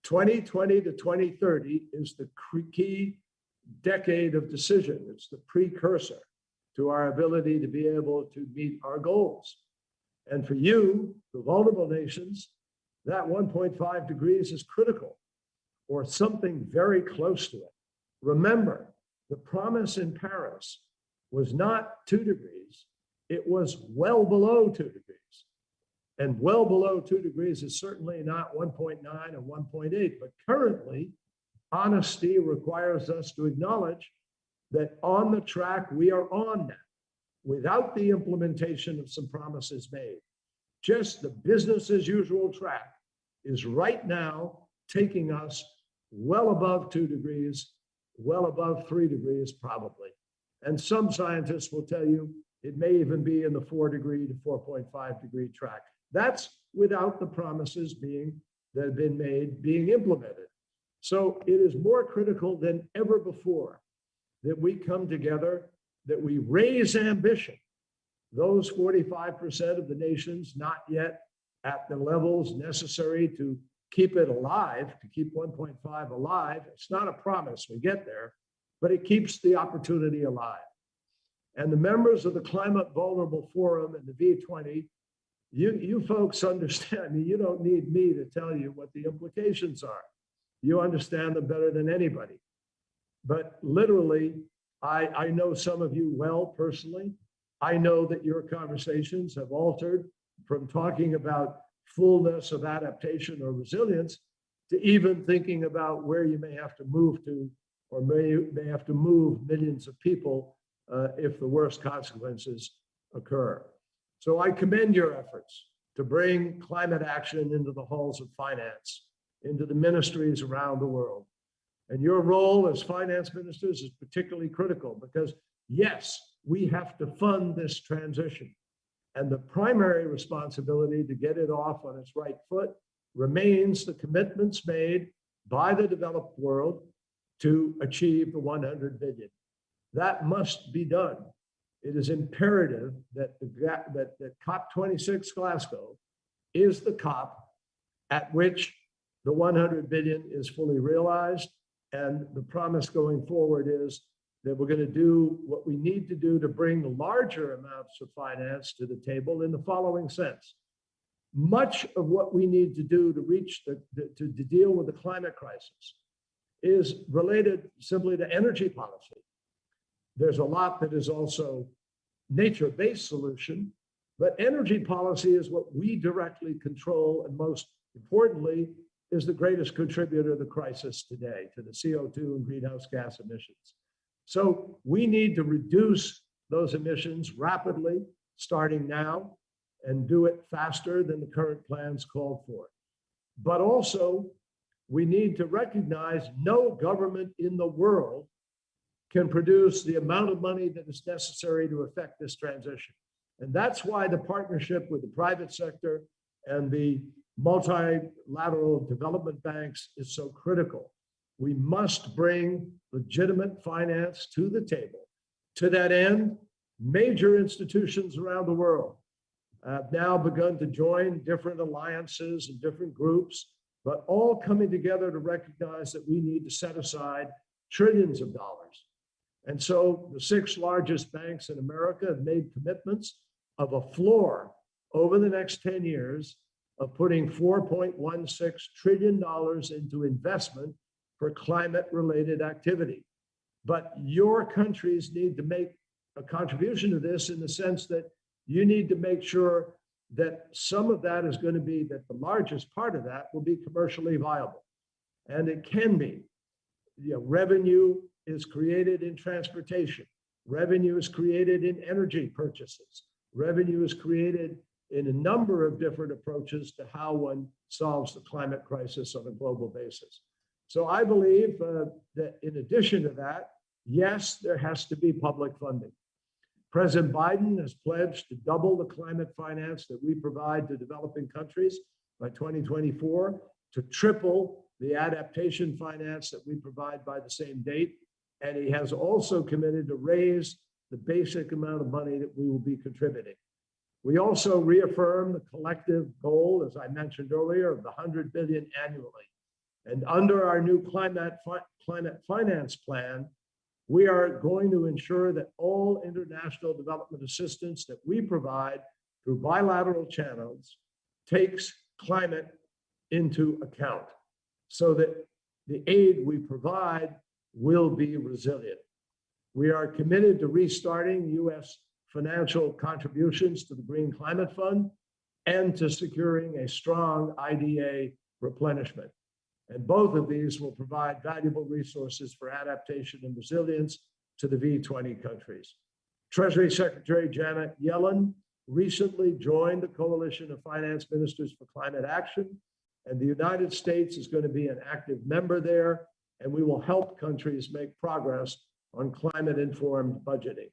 2020 to 2030 is the key decade of decision. It's the precursor to our ability to be able to meet our goals. And for you, the vulnerable nations, that 1.5 degrees is critical, or something very close to it. Remember, the promise in Paris was not 2 degrees, it was well below 2 degrees. And well below 2 degrees is certainly not 1.9 or 1.8, but currently, honesty requires us to acknowledge that on the track we are on now, without the implementation of some promises made. Just the business as usual track is right now taking us well above 2 degrees, well above 3 degrees probably. And some scientists will tell you it may even be in the 4 degree to 4.5 degree track. That's without the promises that have been made being implemented. So it is more critical than ever before that we come together, that we raise ambition. Those 45% of the nations not yet at the levels necessary to keep it alive, to keep 1.5 alive. It's not a promise we get there, but it keeps the opportunity alive. And the members of the Climate Vulnerable Forum and the V20, you folks understand, you don't need me to tell you what the implications are. You understand them better than anybody. But literally, I know some of you well personally. I know that your conversations have altered from talking about fullness of adaptation or resilience to even thinking about where you may have to move to, or may have to move millions of people if the worst consequences occur. So I commend your efforts to bring climate action into the halls of finance, into the ministries around the world. And your role as finance ministers is particularly critical because, yes, we have to fund this transition. And the primary responsibility to get it off on its right foot remains the commitments made by the developed world to achieve the 100 billion. That must be done. It is imperative that that COP26 Glasgow is the COP at which the 100 billion is fully realized. And the promise going forward is that we're going to do what we need to do to bring larger amounts of finance to the table in the following sense. Much of what we need to do to reach to deal with the climate crisis is related simply to energy policy. There's a lot that is also nature-based solution, but energy policy is what we directly control, and most importantly, is the greatest contributor to the crisis today, to the CO2 and greenhouse gas emissions. So we need to reduce those emissions rapidly, starting now, and do it faster than the current plans called for. But also, we need to recognize no government in the world can produce the amount of money that is necessary to effect this transition. And that's why the partnership with the private sector and the multilateral development banks is so critical. We must bring legitimate finance to the table. To that end, major institutions around the world have now begun to join different alliances and different groups, but all coming together to recognize that we need to set aside trillions of dollars And so the 6 largest banks in America have made commitments of a floor over the next 10 years of putting $4.16 trillion into investment for climate-related activity. But your countries need to make a contribution to this in the sense that you need to make sure that some of that is going to be, that the largest part of that will be commercially viable. And it can be. Revenue is created in transportation. Revenue is created in energy purchases. Revenue is created in a number of different approaches to how one solves the climate crisis on a global basis. So I believe that in addition to that, yes, there has to be public funding. President Biden has pledged to double the climate finance that we provide to developing countries by 2024, to triple the adaptation finance that we provide by the same date. And he has also committed to raise the basic amount of money that we will be contributing. We also reaffirm the collective goal, as I mentioned earlier, of the 100 billion annually. And under our new climate finance plan, we are going to ensure that all international development assistance that we provide through bilateral channels takes climate into account so that the aid we provide will be resilient. We are committed to restarting U.S. financial contributions to the Green Climate Fund and to securing a strong IDA replenishment. And both of these will provide valuable resources for adaptation and resilience to the V20 countries. Treasury Secretary Janet Yellen recently joined the Coalition of Finance Ministers for Climate Action, and the United States is going to be an active member there, and we will help countries make progress on climate-informed budgeting.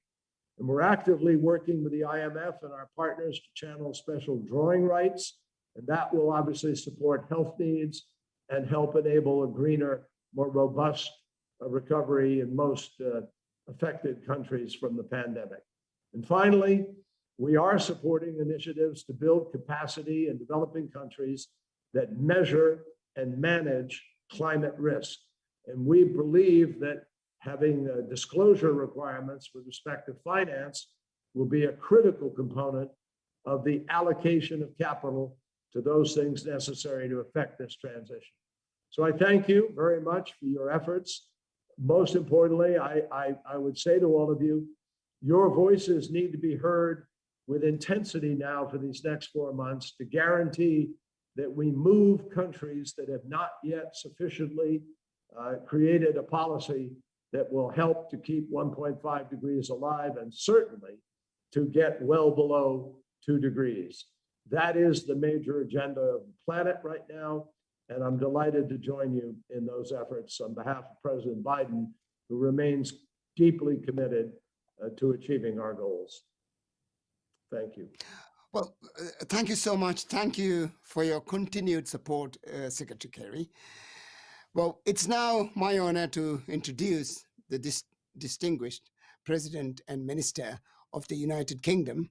And we're actively working with the IMF and our partners to channel special drawing rights, and that will obviously support health needs and help enable a greener, more robust recovery in most affected countries from the pandemic. And finally, we are supporting initiatives to build capacity in developing countries that measure and manage climate risk. And we believe that having disclosure requirements with respect to finance will be a critical component of the allocation of capital to those things necessary to effect this transition. So I thank you very much for your efforts. Most importantly, I would say to all of you, your voices need to be heard with intensity now for these next 4 months to guarantee that we move countries that have not yet sufficiently created a policy that will help to keep 1.5 degrees alive, and certainly to get well below 2 degrees. That is the major agenda of the planet right now, and I'm delighted to join you in those efforts on behalf of President Biden, who remains deeply committed to achieving our goals. Thank you. Well, thank you so much. Thank you for your continued support, Secretary Kerry. Well, it's now my honor to introduce the distinguished President and Minister of the United Kingdom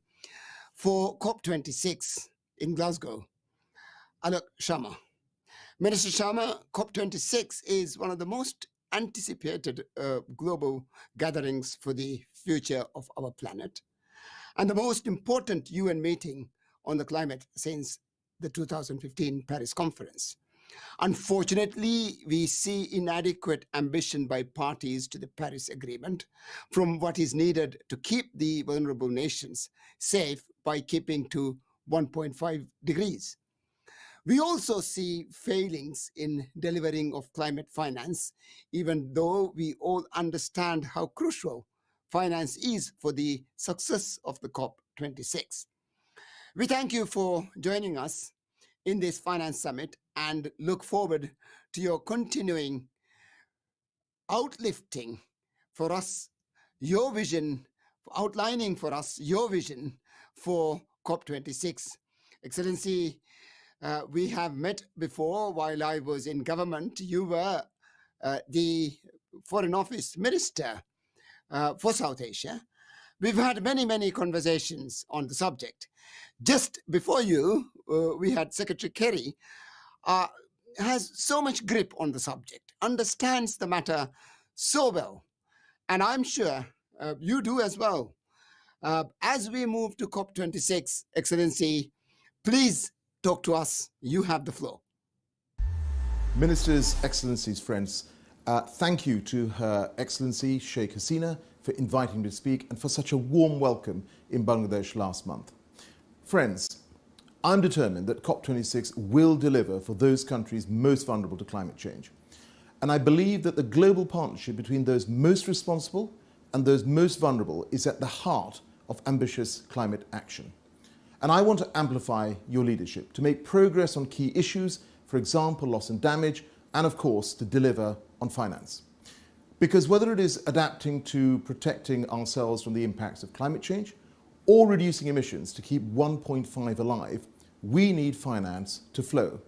for COP26 in Glasgow, Alok Sharma. Minister Sharma, COP26 is one of the most anticipated global gatherings for the future of our planet, and the most important UN meeting on the climate since the 2015 Paris Conference. Unfortunately, we see inadequate ambition by parties to the Paris Agreement from what is needed to keep the vulnerable nations safe by keeping to 1.5 degrees. We also see failings in delivering of climate finance, even though we all understand how crucial finance is for the success of the COP26. We thank you for joining us in this finance summit and look forward to your continuing outlifting for us your vision, outlining for us your vision for COP26. Excellency, we have met before while I was in government. You were the Foreign Office Minister for South Asia. We've had many conversations on the subject. Just before you, we had Secretary Kerry, has so much grip on the subject, understands the matter so well, and I'm sure you do as well. As we move to COP26, Excellency, please talk to us. You have the floor. Ministers, Excellencies, friends, thank you to Her Excellency Sheikh Hasina for inviting me to speak and for such a warm welcome in Bangladesh last month. Friends, I'm determined that COP26 will deliver for those countries most vulnerable to climate change. And I believe that the global partnership between those most responsible and those most vulnerable is at the heart of ambitious climate action. And I want to amplify your leadership to make progress on key issues, for example, loss and damage, and of course, to deliver on finance. Because whether it is adapting to protecting ourselves from the impacts of climate change or reducing emissions to keep 1.5 alive, we need finance to flow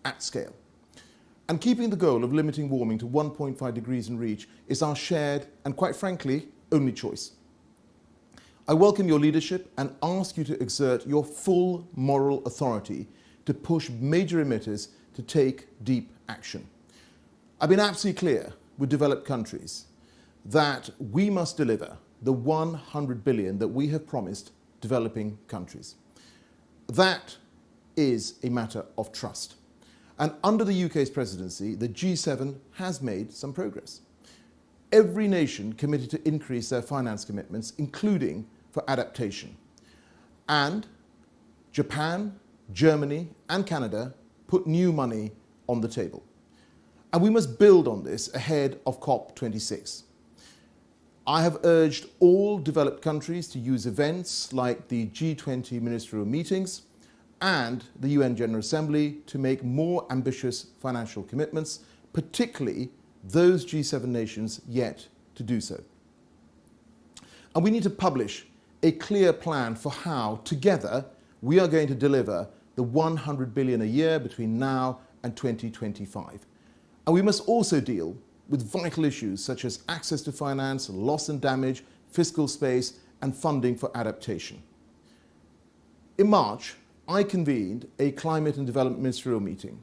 at scale. And keeping the goal of limiting warming to 1.5 degrees in reach is our shared and, quite frankly, only choice. I welcome your leadership and ask you to exert your full moral authority to push major emitters to take deep action. I've been absolutely clear with developed countries that we must deliver the 100 billion that we have promised developing countries. That is a matter of trust. And under the UK's presidency, the G7 has made some progress. Every nation committed to increase their finance commitments, including for adaptation. And Japan, Germany, and Canada put new money on the table. And we must build on this ahead of COP26. I have urged all developed countries to use events like the G20 ministerial meetings and the UN General Assembly to make more ambitious financial commitments, particularly those G7 nations yet to do so. And we need to publish a clear plan for how, together, we are going to deliver the 100 billion a year between now and 2025. And we must also deal with vital issues such as access to finance, loss and damage, fiscal space, and funding for adaptation. In March, I convened a climate and development ministerial meeting.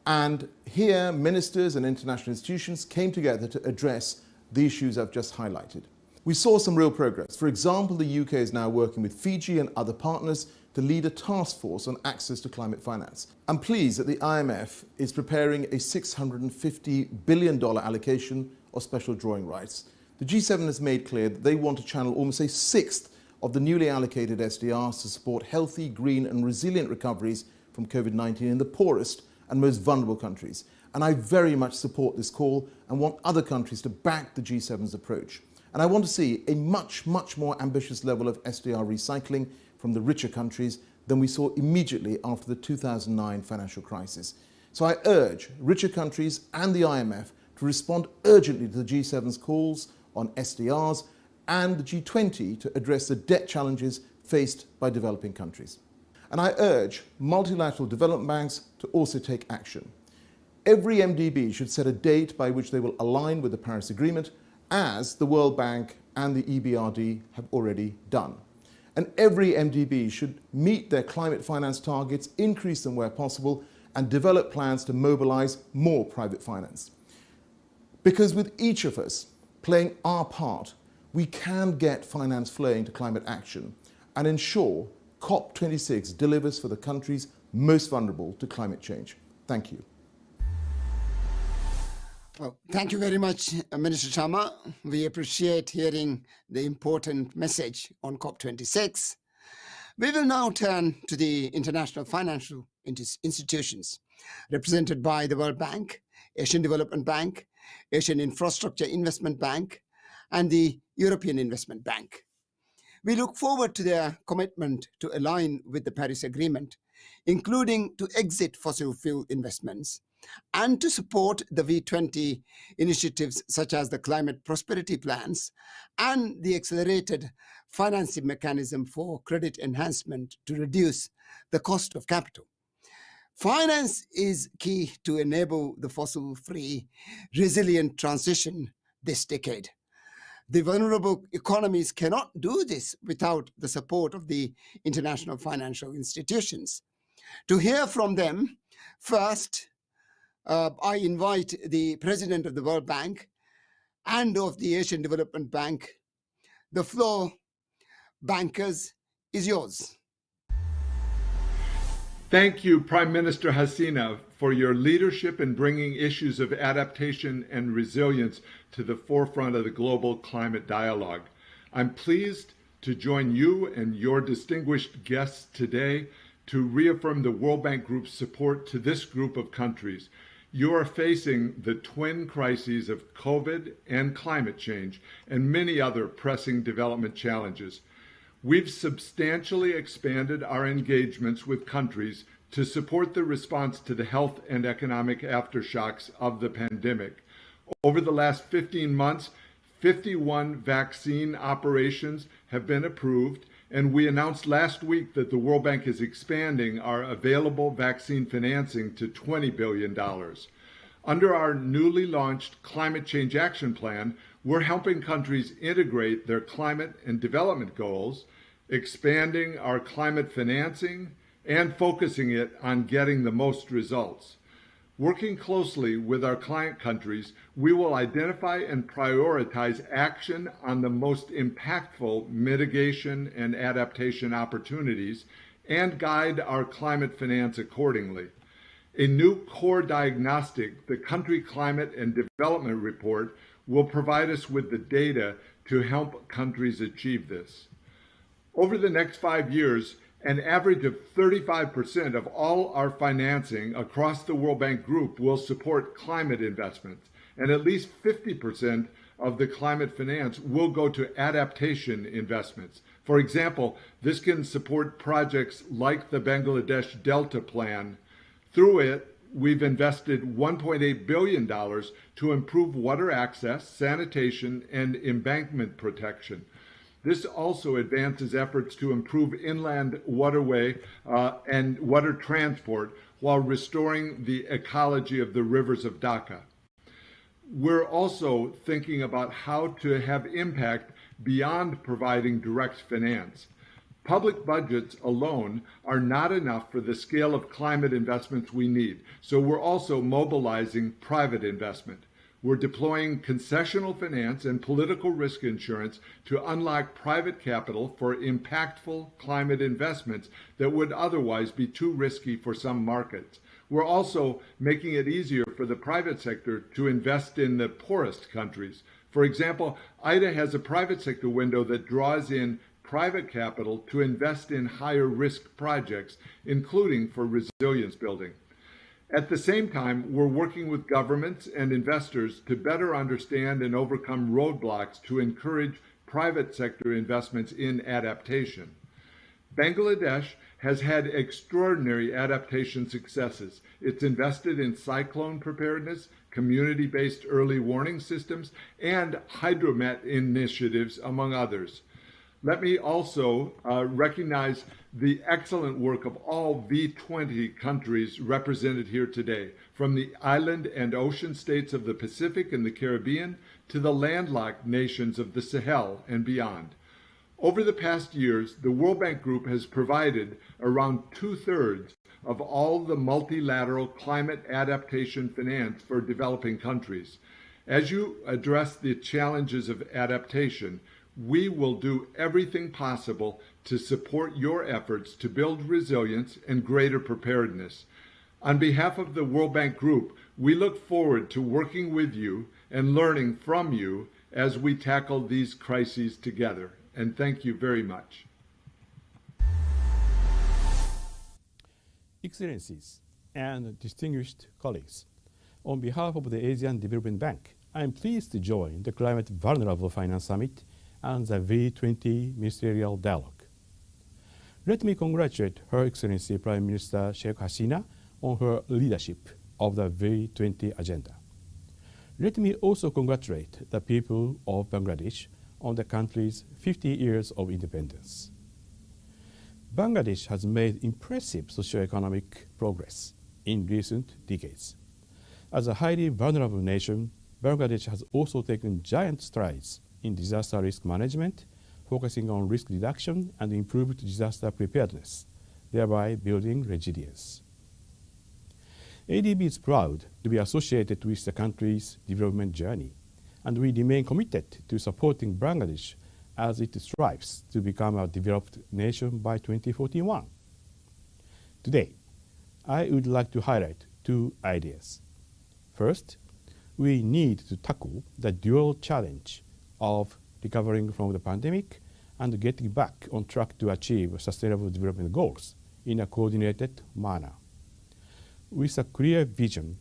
And here, ministers and international institutions came together to address the issues I've just highlighted. We saw some real progress. For example, the UK is now working with Fiji and other partners to lead a task force on access to climate finance. I'm pleased that the IMF is preparing a $650 billion allocation of special drawing rights. The G7 has made clear that they want to channel almost a sixth of the newly allocated SDRs to support healthy, green and resilient recoveries from COVID-19 in the poorest and most vulnerable countries. And I very much support this call and want other countries to back the G7's approach. And I want to see a much more ambitious level of SDR recycling from the richer countries than we saw immediately after the 2009 financial crisis. So I urge richer countries and the IMF to respond urgently to the G7's calls on SDRs and the G20 to address the debt challenges faced by developing countries. And I urge multilateral development banks to also take action. Every MDB should set a date by which they will align with the Paris Agreement, as the World Bank and the EBRD have already done. And every MDB should meet their climate finance targets, increase them where possible, and develop plans to mobilize more private finance. Because with each of us playing our part, we can get finance flowing to climate action and ensure COP26 delivers for the countries most vulnerable to climate change. Thank you. Well, thank you very much, Minister Sharma. We appreciate hearing the important message on COP26. We will now turn to the international financial institutions represented by the World Bank, Asian Development Bank, Asian Infrastructure Investment Bank, and the European Investment Bank. We look forward to their commitment to align with the Paris Agreement, including to exit fossil fuel investments and to support the V20 initiatives such as the climate prosperity plans and the accelerated financing mechanism for credit enhancement to reduce the cost of capital. Finance is key to enable the fossil-free, resilient transition this decade. The vulnerable economies cannot do this without the support of the international financial institutions. To hear from them, first, I invite the President of the World Bank and of the Asian Development Bank. The floor, bankers, is yours. Thank you, Prime Minister Hasina, for your leadership in bringing issues of adaptation and resilience to the forefront of the global climate dialogue. I'm pleased to join you and your distinguished guests today to reaffirm the World Bank Group's support to this group of countries. You are facing the twin crises of COVID and climate change and many other pressing development challenges. We've substantially expanded our engagements with countries to support the response to the health and economic aftershocks of the pandemic. Over the last 15 months, 51 vaccine operations have been approved, and we announced last week that the World Bank is expanding our available vaccine financing to $20 billion. Under our newly launched Climate Change Action Plan, we're helping countries integrate their climate and development goals, expanding our climate financing, and focusing it on getting the most results. Working closely with our client countries, we will identify and prioritize action on the most impactful mitigation and adaptation opportunities and guide our climate finance accordingly. A new core diagnostic, the Country Climate and Development Report, will provide us with the data to help countries achieve this. Over the next 5 years, an average of 35% of all our financing across the World Bank Group will support climate investments, and at least 50% of the climate finance will go to adaptation investments. For example, this can support projects like the Bangladesh Delta Plan. Through it, we've invested $1.8 billion to improve water access, sanitation, and embankment protection. This also advances efforts to improve inland waterway and water transport while restoring the ecology of the rivers of Dhaka. We're also thinking about how to have impact beyond providing direct finance. Public budgets alone are not enough for the scale of climate investments we need, so we're also mobilizing private investment. We're deploying concessional finance and political risk insurance to unlock private capital for impactful climate investments that would otherwise be too risky for some markets. We're also making it easier for the private sector to invest in the poorest countries. For example, IDA has a private sector window that draws in private capital to invest in higher risk projects, including for resilience building. At the same time, we're working with governments and investors to better understand and overcome roadblocks to encourage private sector investments in adaptation. Bangladesh has had extraordinary adaptation successes. It's invested in cyclone preparedness, community-based early warning systems, and hydromet initiatives, among others. Let me also recognize the excellent work of all V20 countries represented here today, from the island and ocean states of the Pacific and the Caribbean to the landlocked nations of the Sahel and beyond. Over the past years, the World Bank Group has provided around 2/3 of all the multilateral climate adaptation finance for developing countries. As you address the challenges of adaptation, we will do everything possible to support your efforts to build resilience and greater preparedness. On behalf of the World Bank Group, we look forward to working with you and learning from you as we tackle these crises together. And thank you very much. Excellencies and distinguished colleagues, on behalf of the Asian Development Bank, I am pleased to join the Climate Vulnerable Finance Summit and the V20 Ministerial Dialogue. Let me congratulate Her Excellency Prime Minister Sheikh Hasina on her leadership of the V20 agenda. Let me also congratulate the people of Bangladesh on the country's 50 years of independence. Bangladesh has made impressive socio-economic progress in recent decades. As a highly vulnerable nation, Bangladesh has also taken giant strides in disaster risk management, focusing on risk reduction and improved disaster preparedness, thereby building resilience. ADB is proud to be associated with the country's development journey and we remain committed to supporting Bangladesh as it strives to become a developed nation by 2041. Today, I would like to highlight two ideas. First, we need to tackle the dual challenge of recovering from the pandemic and getting back on track to achieve sustainable development goals in a coordinated manner. With a clear vision,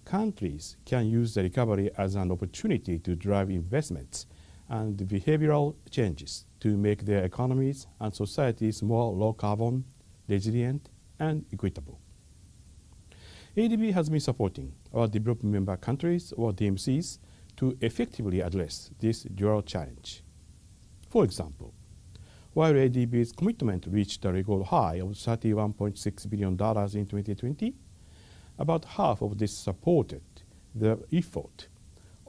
countries can use the recovery as an opportunity to drive investments and behavioral changes to make their economies and societies more low carbon, resilient, and equitable. ADB has been supporting our developing member countries, or DMCs, to effectively address this dual challenge. For example, while ADB's commitment reached a record high of $31.6 billion in 2020, about half of this supported the effort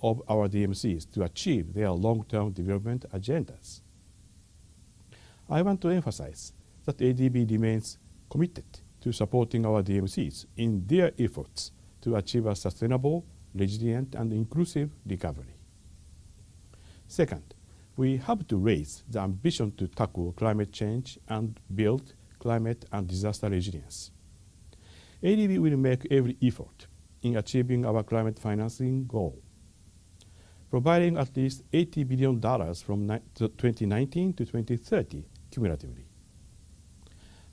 of our DMCs to achieve their long-term development agendas. I want to emphasize that ADB remains committed to supporting our DMCs in their efforts to achieve a sustainable, resilient, and inclusive recovery. Second, we have to raise the ambition to tackle climate change and build climate and disaster resilience. ADB will make every effort in achieving our climate financing goal, providing at least $80 billion from 2019 to 2030 cumulatively.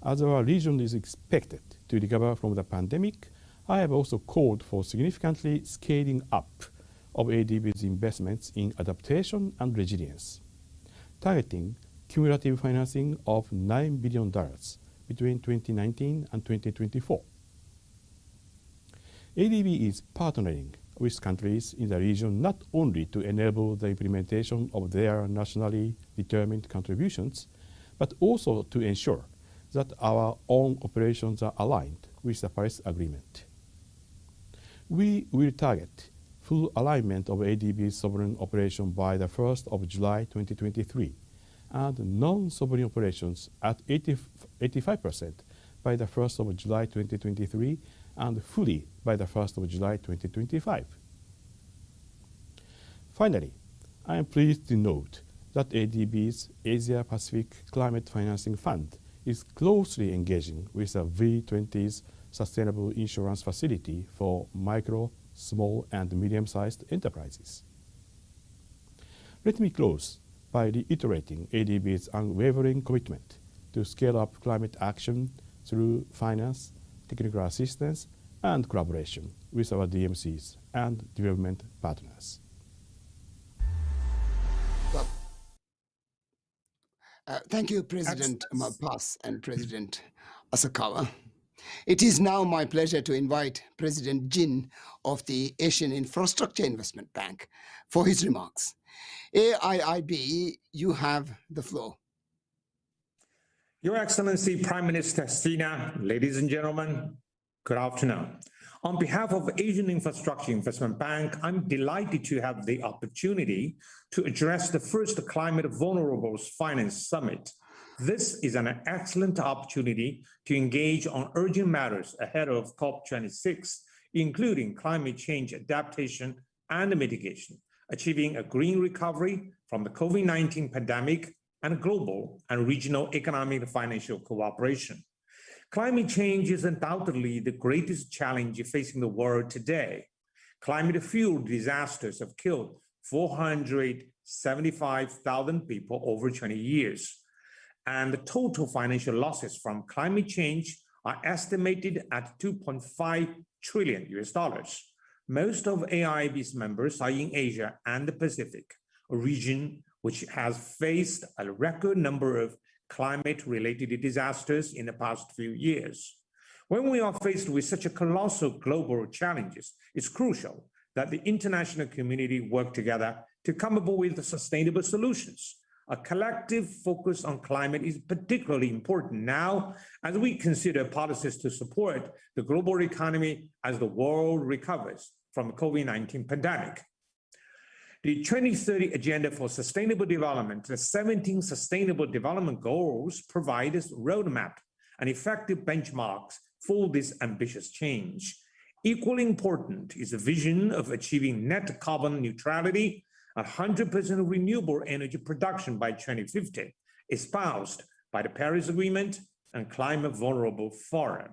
As our region is expected to recover from the pandemic, I have also called for significantly scaling up of ADB's investments in adaptation and resilience, targeting cumulative financing of $9 billion between 2019 and 2024. ADB is partnering with countries in the region not only to enable the implementation of their nationally determined contributions, but also to ensure that our own operations are aligned with the Paris Agreement. We will target full alignment of ADB's sovereign operation by the 1st of July 2023, and non-sovereign operations at 85% by the 1st of July 2023, and fully by the 1st of July 2025. Finally, I am pleased to note that ADB's Asia-Pacific Climate Financing Fund is closely engaging with the V20's Sustainable Insurance Facility for micro, small, and medium-sized enterprises. Let me close by reiterating ADB's unwavering commitment to scale up climate action through finance, technical assistance, and collaboration with our DMCs and development partners. Thank you, President Malpass and President Asakawa. It is now my pleasure to invite President Jin of the Asian Infrastructure Investment Bank for his remarks. AIIB, you have the floor. Your Excellency Prime Minister Haseena, ladies and gentlemen, good afternoon. On behalf of Asian Infrastructure Investment Bank, I'm delighted to have the opportunity to address the first Climate Vulnerables Finance Summit. This is an excellent opportunity to engage on urgent matters ahead of COP26, including climate change adaptation and mitigation, achieving a green recovery from the COVID-19 pandemic, and global and regional economic and financial cooperation. Climate change is undoubtedly the greatest challenge facing the world today. Climate-fueled disasters have killed 475,000 people over 20 years. And the total financial losses from climate change are estimated at $2.5 trillion. Most of AIIB's members are in Asia and the Pacific, a region which has faced a record number of climate-related disasters in the past few years. When we are faced with such a colossal global challenges, it's crucial that the international community work together to come up with sustainable solutions. A collective focus on climate is particularly important now as we consider policies to support the global economy as the world recovers from the COVID-19 pandemic. The 2030 Agenda for Sustainable Development, the 17 Sustainable Development Goals, provide us a roadmap and effective benchmarks for this ambitious change. Equally important is the vision of achieving net carbon neutrality and 100% renewable energy production by 2050, espoused by the Paris Agreement and Climate Vulnerable Forum.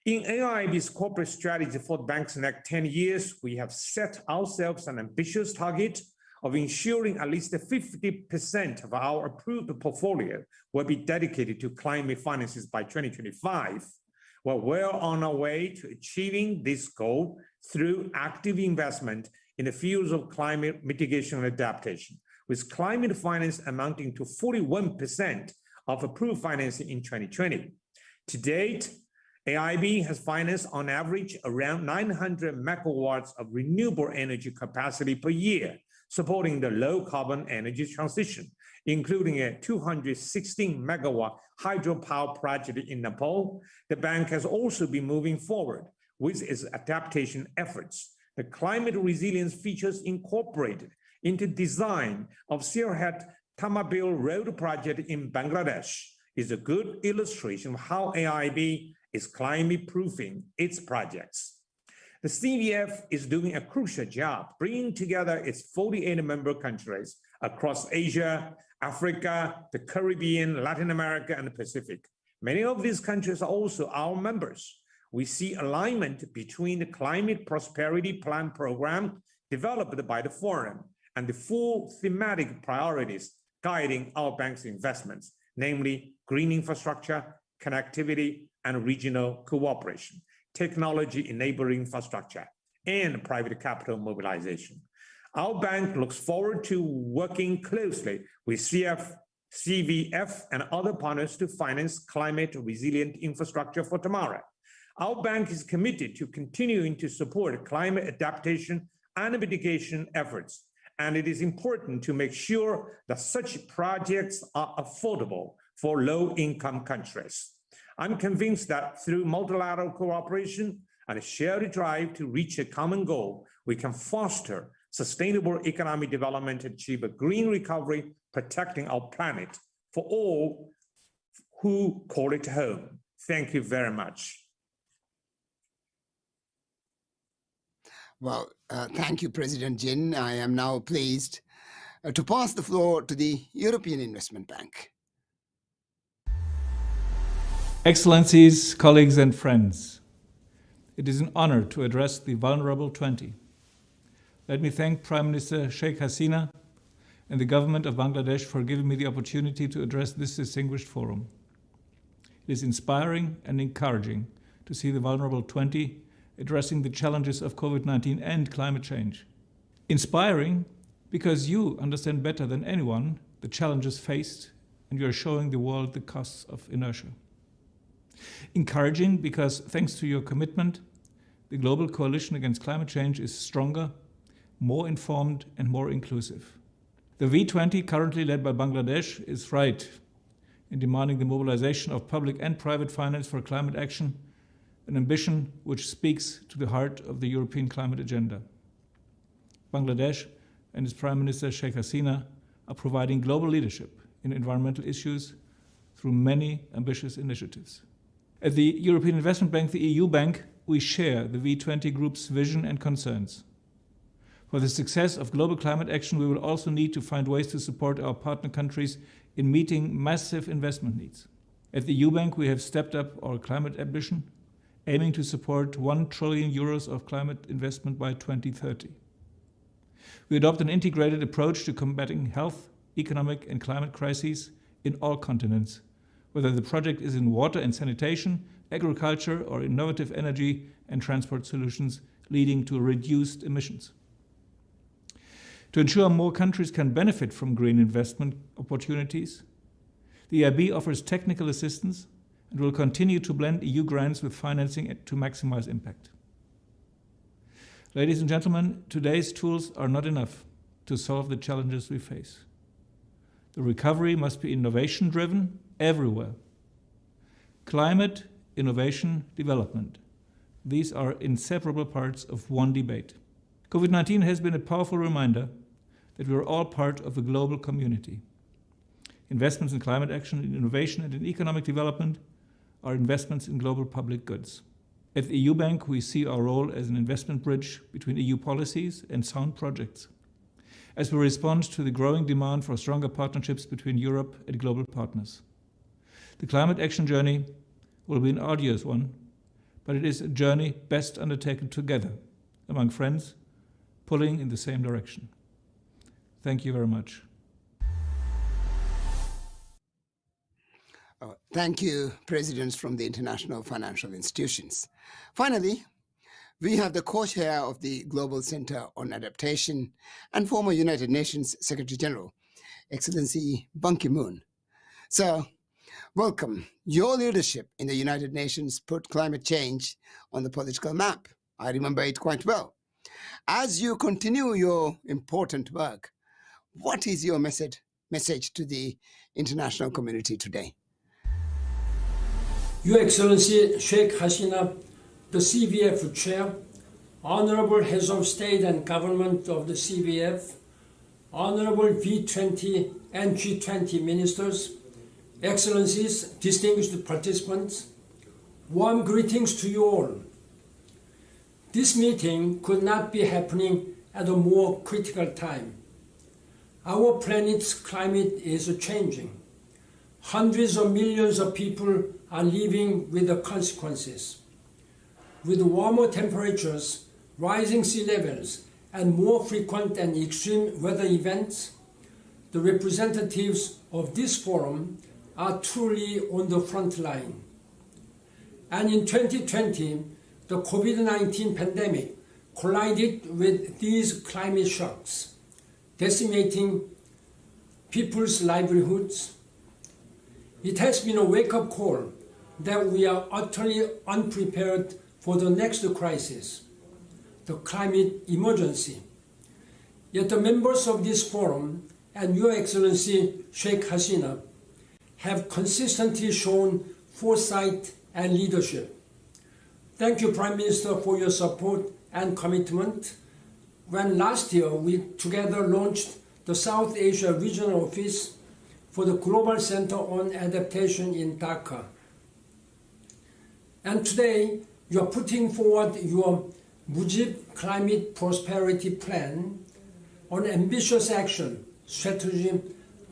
In AIIB's corporate strategy for banks in the next 10 years, we have set ourselves an ambitious target of ensuring at least 50% of our approved portfolio will be dedicated to climate finances by 2025. We're well on our way to achieving this goal through active investment in the fields of climate mitigation and adaptation, with climate finance amounting to 41% of approved financing in 2020. To date, AIIB has financed on average around 900 megawatts of renewable energy capacity per year, supporting the low carbon energy transition, including a 216 megawatt hydropower project in Nepal. The bank has also been moving forward with its adaptation efforts. The climate resilience features incorporated into design of Sirhat Tamabil Road project in Bangladesh is a good illustration of how AIIB is climate proofing its projects. The CVF is doing a crucial job bringing together its 48 member countries across Asia, Africa, the Caribbean, Latin America, and the Pacific. Many of these countries are also our members. We see alignment between the Climate Prosperity Plan program developed by the Forum and the four thematic priorities guiding our bank's investments, namely green infrastructure, connectivity, and regional cooperation, technology enabling infrastructure, and private capital mobilization. Our bank looks forward to working closely with CVF and other partners to finance climate resilient infrastructure for tomorrow. Our bank is committed to continuing to support climate adaptation and mitigation efforts, and it is important to make sure that such projects are affordable for low-income countries. I'm convinced that through multilateral cooperation and a shared drive to reach a common goal, we can foster sustainable economic development and achieve a green recovery, protecting our planet for all who call it home. Thank you very much. Well, thank you, President Jin. I am now pleased to pass the floor to the European Investment Bank. Excellencies, colleagues and friends, it is an honor to address the Vulnerable 20. Let me thank Prime Minister Sheikh Hasina and the government of Bangladesh for giving me the opportunity to address this distinguished forum. It is inspiring and encouraging to see the Vulnerable 20 addressing the challenges of COVID-19 and climate change. Inspiring because you understand better than anyone the challenges faced and you are showing the world the costs of inertia. Encouraging because, thanks to your commitment, the global coalition against climate change is stronger, more informed, and more inclusive. The V20, currently led by Bangladesh, is right in demanding the mobilization of public and private finance for climate action, an ambition which speaks to the heart of the European climate agenda. Bangladesh and its Prime Minister Sheikh Hasina are providing global leadership in environmental issues through many ambitious initiatives. At the European Investment Bank, the EU Bank, we share the V20 Group's vision and concerns. For the success of global climate action, we will also need to find ways to support our partner countries in meeting massive investment needs. At the EU Bank, we have stepped up our climate ambition, aiming to support 1 trillion euros of climate investment by 2030. We adopt an integrated approach to combating health, economic, and climate crises in all continents, whether the project is in water and sanitation, agriculture, or innovative energy and transport solutions leading to reduced emissions. To ensure more countries can benefit from green investment opportunities, the EIB offers technical assistance and will continue to blend EU grants with financing to maximize impact. Ladies and gentlemen, today's tools are not enough to solve the challenges we face. The recovery must be innovation-driven everywhere. Climate, innovation, development. These are inseparable parts of one debate. COVID-19 has been a powerful reminder that we are all part of a global community. Investments in climate action, in innovation, and in economic development are investments in global public goods. At the EU Bank, we see our role as an investment bridge between EU policies and sound projects. as we respond to the growing demand for stronger partnerships between Europe and global partners. The climate action journey will be an arduous one, but it is a journey best undertaken together, among friends, pulling in the same direction. Thank you very much. Thank you, presidents from the international financial institutions. Finally, we have the co-chair of the Global Center on Adaptation and former United Nations Secretary General, Excellency Ban Ki-moon. Sir, welcome. Your leadership in the United Nations put climate change on the political map. I remember it quite well. As you continue your important work, what is your message to the international community today? Your Excellency Sheikh Hasina, the CVF Chair, Honorable Heads of State and Government of the CVF, Honorable V20 and G20 Ministers, Excellencies, distinguished participants, warm greetings to you all. This meeting could not be happening at a more critical time. Our planet's climate is changing. Hundreds of millions of people are living with the consequences. With warmer temperatures, rising sea levels, and more frequent and extreme weather events, the representatives of this forum are truly on the front line. And in 2020, the COVID-19 pandemic collided with these climate shocks, decimating people's livelihoods. It has been a wake-up call that we are utterly unprepared for the next crisis, the climate emergency. Yet the members of this forum and Your Excellency Sheikh Hasina have consistently shown foresight and leadership. Thank you, Prime Minister, for your support and commitment. When last year we together launched the South Asia Regional Office for the Global Center on Adaptation in Dhaka. And today, you are putting forward your Mujib Climate Prosperity Plan, an ambitious action strategy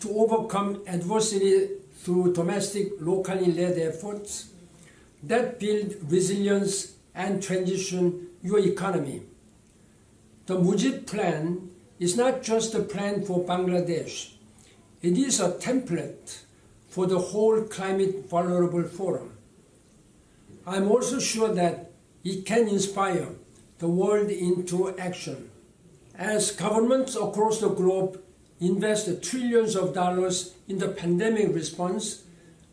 to overcome adversity through domestic, locally led efforts that build resilience and transition your economy. The Mujib Plan is not just a plan for Bangladesh. It is a template for the whole Climate Vulnerable Forum. I'm also sure that it can inspire the world into action. As governments across the globe invest trillions of dollars in the pandemic response,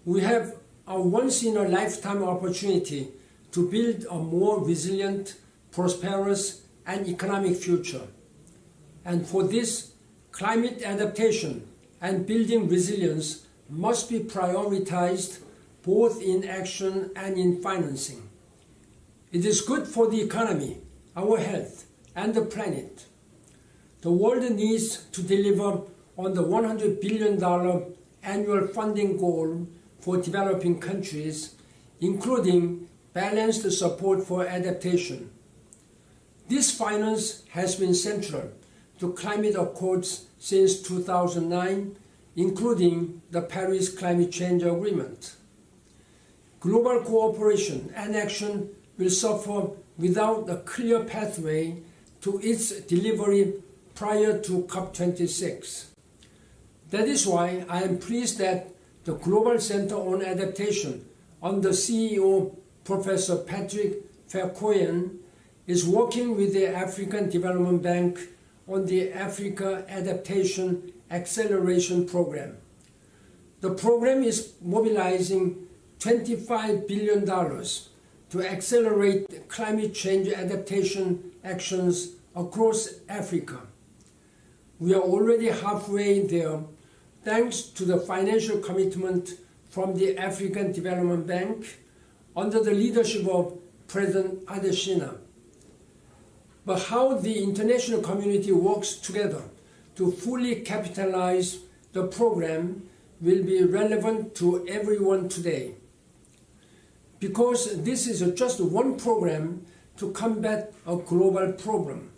we have a once-in-a-lifetime opportunity to build a more resilient, prosperous, and economic future. And for this, climate adaptation and building resilience must be prioritized both in action and in financing. It is good for the economy, our health, and the planet. The world needs to deliver on the $100 billion annual funding goal for developing countries, including balanced support for adaptation. This finance has been central to climate accords since 2009, including the Paris Climate Change Agreement. Global cooperation and action will suffer without a clear pathway to its delivery prior to COP26. That is why I am pleased that the Global Center on Adaptation under CEO Professor Patrick Verkooyen is working with the African Development Bank on the Africa Adaptation Acceleration Program. The program is mobilizing $25 billion to accelerate climate change adaptation actions across Africa. We are already halfway there thanks to the financial commitment from the African Development Bank under the leadership of President Adesina. But how the international community works together to fully capitalize the program will be relevant to everyone today. Because this is just one program to combat a global problem.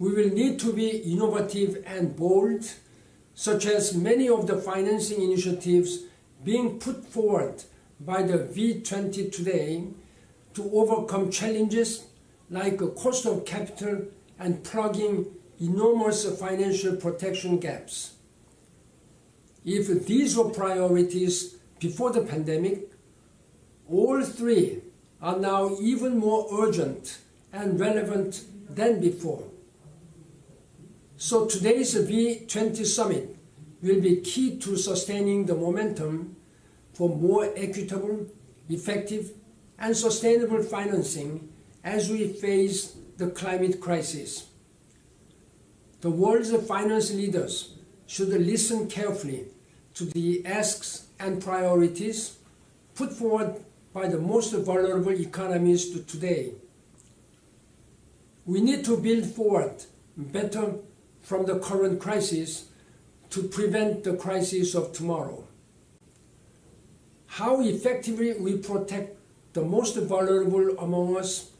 we will need to be innovative and bold, such as many of the financing initiatives being put forward by the V20 today to overcome challenges like a cost of capital and plugging enormous financial protection gaps. If these were priorities before the pandemic, all three are now even more urgent and relevant than before. So today's V20 summit will be key to sustaining the momentum for more equitable, effective, and sustainable financing as we face the climate crisis. The world's finance leaders should listen carefully to the asks and priorities put forward by the most vulnerable economies today. We need to build forward better from the current crisis to prevent the crisis of tomorrow. How effectively we protect the most vulnerable among us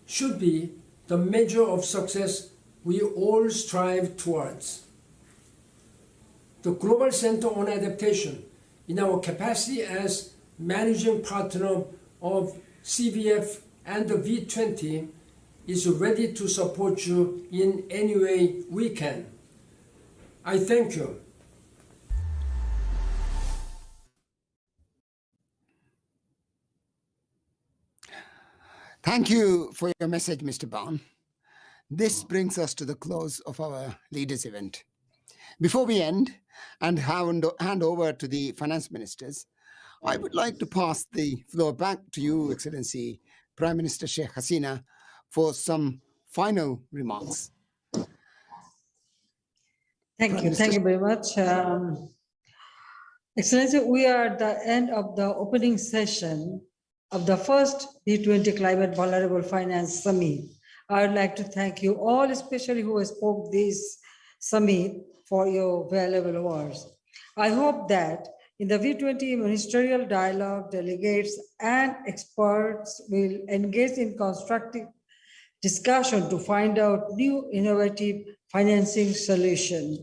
should be the measure of success we all strive towards. The Global Center on Adaptation, in our capacity as managing partner of CVF and the V20, is ready to support you in any way we can. I thank you. Thank you for your message, Mr. Bond. This brings us to the close of our leaders event. Before we end and hand over to the finance ministers, I would like to pass the floor back to you, Excellency Prime Minister Sheikh Hasina, for some final remarks. Thank you. Thank you very much. Excellency, we are at the end of the opening session of the first V20 Climate Vulnerable Finance Summit. I would like to thank you all, especially who spoke this summit, for your valuable words. I hope that in the V20 ministerial dialogue, delegates and experts will engage in constructive discussion to find out new innovative financing solutions.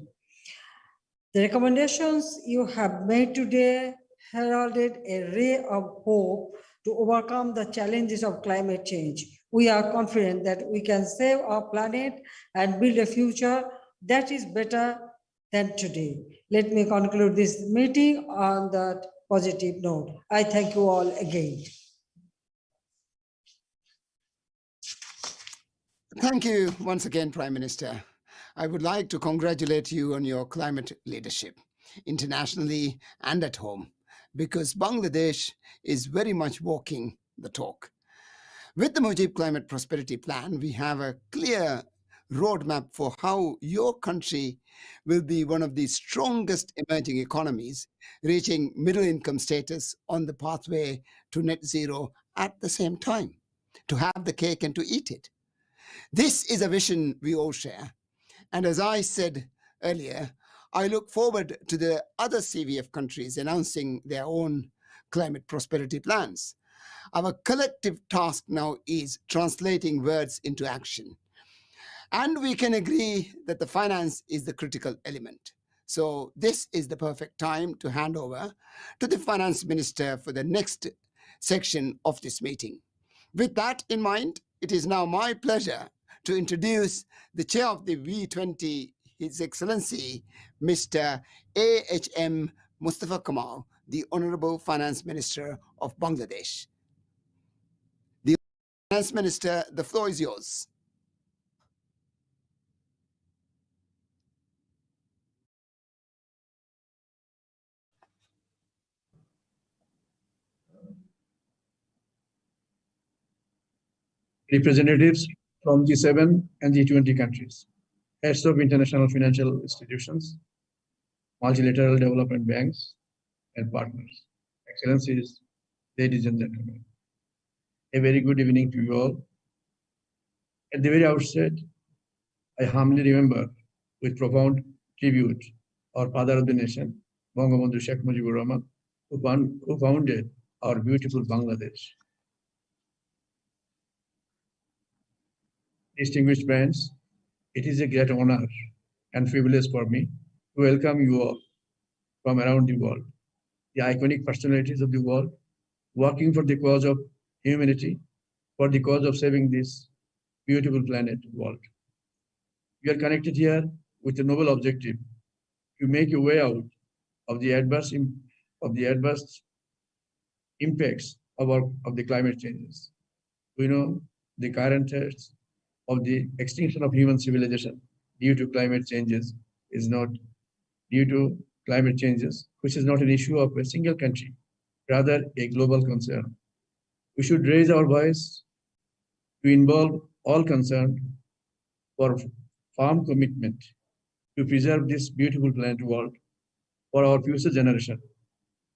The recommendations you have made today heralded a ray of hope to overcome the challenges of climate change. We are confident that we can save our planet and build a future that is better than today. Let me conclude this meeting on that positive note. I thank you all again. Thank you once again, Prime Minister. I would like to congratulate you on your climate leadership, internationally and at home, because Bangladesh is very much walking the talk. With the Mujib Climate Prosperity Plan, we have a clear roadmap for how your country will be one of the strongest emerging economies, reaching middle income status on the pathway to net zero at the same time, to have the cake and to eat it. This is a vision we all share. And as I said earlier, I look forward to the other CVF countries announcing their own climate prosperity plans. Our collective task now is translating words into action. And we can agree that the finance is the critical element. So this is the perfect time to hand over to the finance minister for the next section of this meeting. With that in mind, it is now my pleasure to introduce the chair of the V20, His Excellency, Mr. A.H.M. Mustafa Kamal, the Honorable Finance Minister of Bangladesh. The Finance Minister, the floor is yours. Representatives from G7 and G20 countries, heads of international financial institutions, multilateral development banks, and partners, Excellencies, ladies and gentlemen, a very good evening to you all. At the very outset, I humbly remember with profound tribute our father of the nation, Bangabandhu Sheikh Mujibur Rahman, who founded our beautiful Bangladesh. Distinguished friends, it is a great honor and privilege for me to welcome you all from around the world, the iconic personalities of the world, working for the cause of humanity, for the cause of saving this beautiful planet world. We are connected here with a noble objective to make a way out of the adverse impacts of the climate changes. We know the current threats of the extinction of human civilization due to climate changes is not due to climate changes, which is not an issue of a single country, rather a global concern. We should raise our voice to involve all concerned for firm commitment to preserve this beautiful planet world for our future generation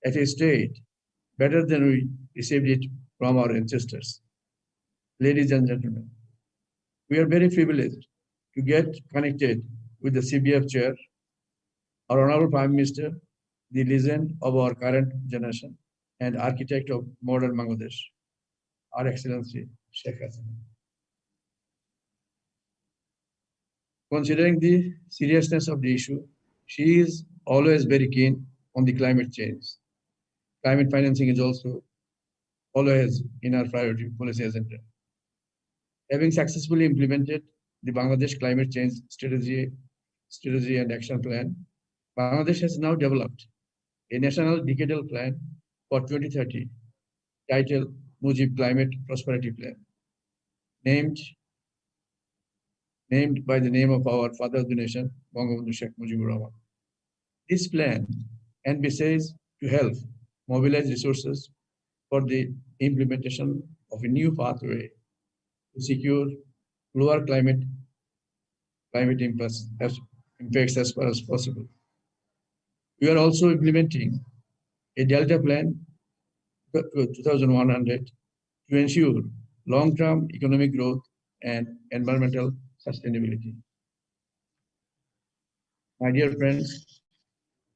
at a state better than we received it from our ancestors. Ladies and gentlemen, we are very privileged to get connected with the CBF chair, our Honorable Prime Minister, the legend of our current generation and architect of modern Bangladesh, Our Excellency Sheikh Hasina. Considering the seriousness of the issue, she is always very keen on the climate change. Climate financing is also always in our priority policy agenda. Having successfully implemented the Bangladesh Climate Change Strategy and Action Plan, Bangladesh has now developed a national decadal plan for 2030, titled Mujib Climate Prosperity Plan, named by the name of our father of the nation, Bangabandhu Sheikh Mujibur Rahman. This plan envisages to help mobilize resources for the implementation of a new pathway to secure lower climate impacts as far as possible. We are also implementing a Delta Plan 2100 to ensure long-term economic growth and environmental sustainability. My dear friends,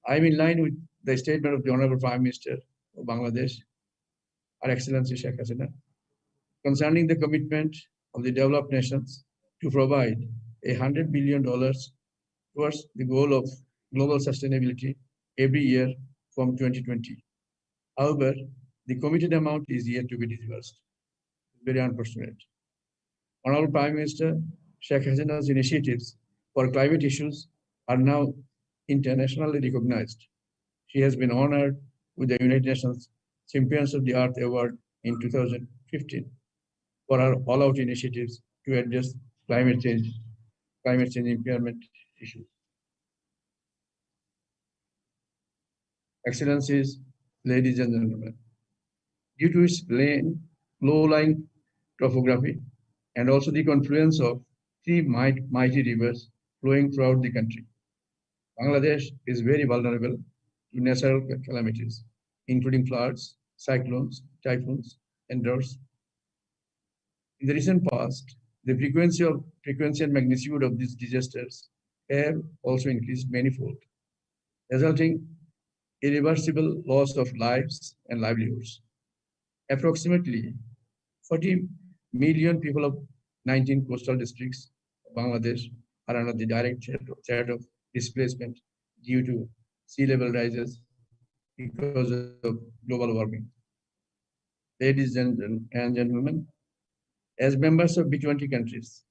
I am in line with the statement of the Honorable Prime Minister of Bangladesh, Our Excellency Sheikh Hasina, concerning the commitment of the developed nations to provide $100 billion towards the goal of global sustainability every year from 2020. However, the committed amount is yet to be disbursed. Very unfortunate. Honorable Prime Minister Sheikh Hasina's initiatives for climate issues are now internationally recognized. She has been honored with the United Nations Champions of the Earth Award in 2015 for her all-out initiatives to address climate change impairment issues. Excellencies, ladies and gentlemen, due to its low-lying topography and also the confluence of three mighty rivers flowing throughout the country, Bangladesh is very vulnerable to natural calamities, including floods, cyclones, typhoons, and droughts. In the recent past, the frequency and magnitude of these disasters have also increased manifold, resulting in irreversible loss of lives and livelihoods. Approximately 40 million people of 19 coastal districts of Bangladesh are under the direct threat of displacement due to sea level rises because of global warming. Ladies and gentlemen, as members of B20 countries,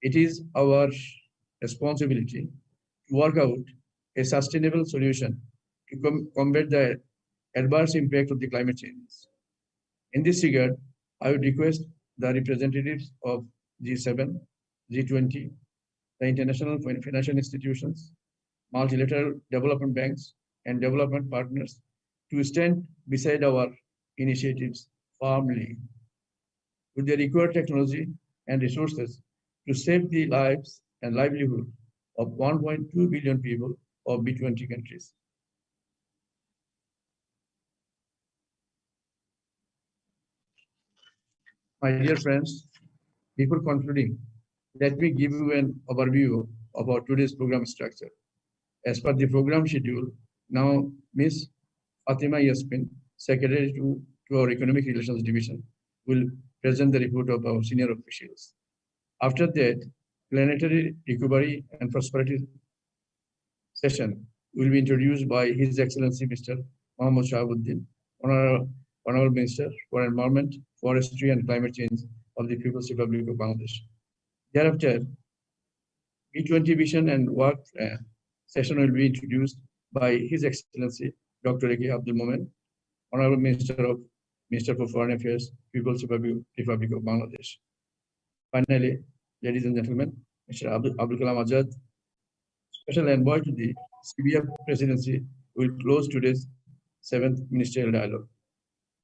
it is our responsibility to work out a sustainable solution to combat the adverse impact of the climate changes. In this regard, I would request the representatives of G7, G20, the international financial institutions, multilateral development banks, and development partners to stand beside our initiatives firmly with the required technology and resources to save the lives and livelihood of 1.2 billion people of B20 countries. My dear friends, before concluding, let me give you an overview of our today's program structure. As per the program schedule, now Ms. Fatima Yasmin, Secretary to our Economic Relations Division, will present the report of our senior officials. After that, Planetary Recovery and Prosperity session will be introduced by His Excellency Mr. Mohammad Shahabuddin, Honorable Minister for Environment, Forestry and Climate Change of the People's Republic of Bangladesh. Thereafter, V20 Vision and Work session will be introduced by His Excellency Dr. A.K. Abdul Momen, Honorable Minister for Foreign Affairs, People's Republic of Bangladesh. Finally, ladies and gentlemen, Mr. Abdul Kalam Azad, Special Envoy to the CBF Presidency, will close today's 7th Ministerial Dialogue.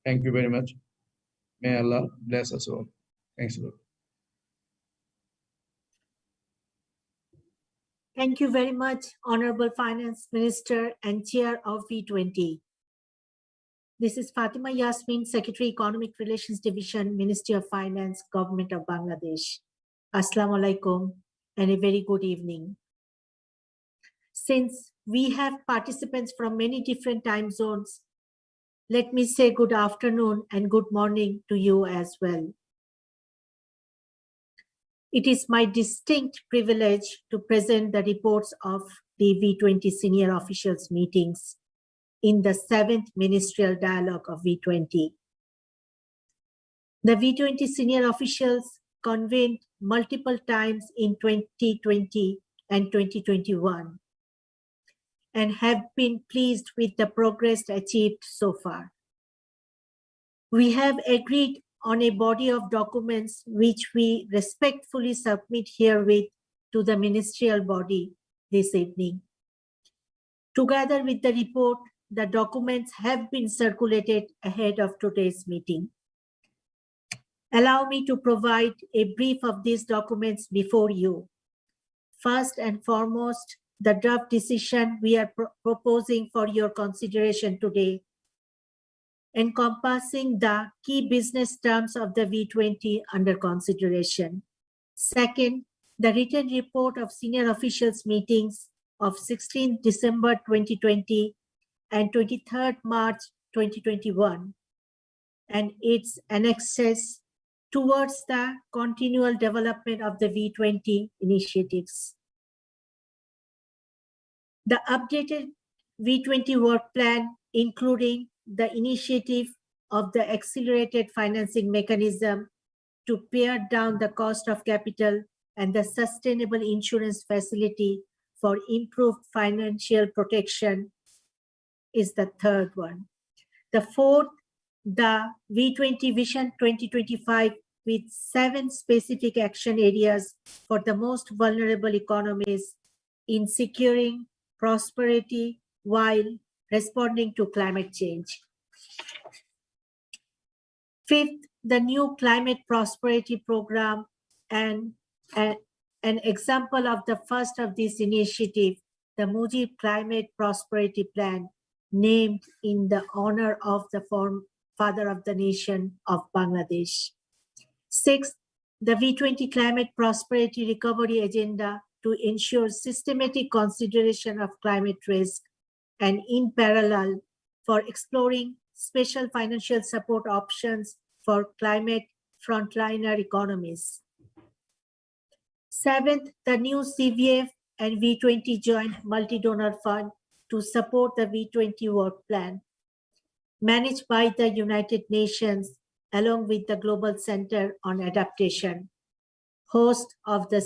Thank you very much. May Allah bless us all. Thanks a lot. Thank you very much, Honorable Finance Minister and Chair of V20. This is Fatima Yasmin, Secretary, Economic Relations Division, Ministry of Finance, Government of Bangladesh. Assalamu alaikum and a very good evening. Since we have participants from many different time zones, let me say good afternoon and good morning to you as well. It is my distinct privilege to present the reports of the V20 senior officials meetings in the 7th Ministerial Dialogue of V20. The V20 senior officials convened multiple times in 2020 and 2021 and have been pleased with the progress achieved so far. We have agreed on a body of documents which we respectfully submit herewith to the ministerial body this evening. Together with the report, the documents have been circulated ahead of today's meeting. Allow me to provide a brief of these documents before you. First and foremost, the draft decision we are proposing for your consideration today, encompassing the key business terms of the V20 under consideration. Second, the written report of senior officials meetings of 16 December 2020 and 23rd March 2021 and its annexes towards the continual development of the V20 initiatives. The updated V20 work plan, including the initiative of the accelerated financing mechanism to pare down the cost of capital and the sustainable insurance facility for improved financial protection, is the third one. The fourth, the V20 Vision 2025 with 7 specific action areas for the most vulnerable economies in securing prosperity while responding to climate change. Fifth, the new Climate Prosperity Program and an example of the first of this initiative, the Mujib Climate Prosperity Plan, named in the honor of the father of the nation of Bangladesh. Sixth, the V20 Climate Prosperity Recovery Agenda to ensure systematic consideration of climate risk, and in parallel for exploring special financial support options for climate frontliner economies. Seventh, the new CVF and V20 Joint Multi-Donor Fund to support the V20 work plan, managed by the United Nations along with the Global Center on Adaptation, host of the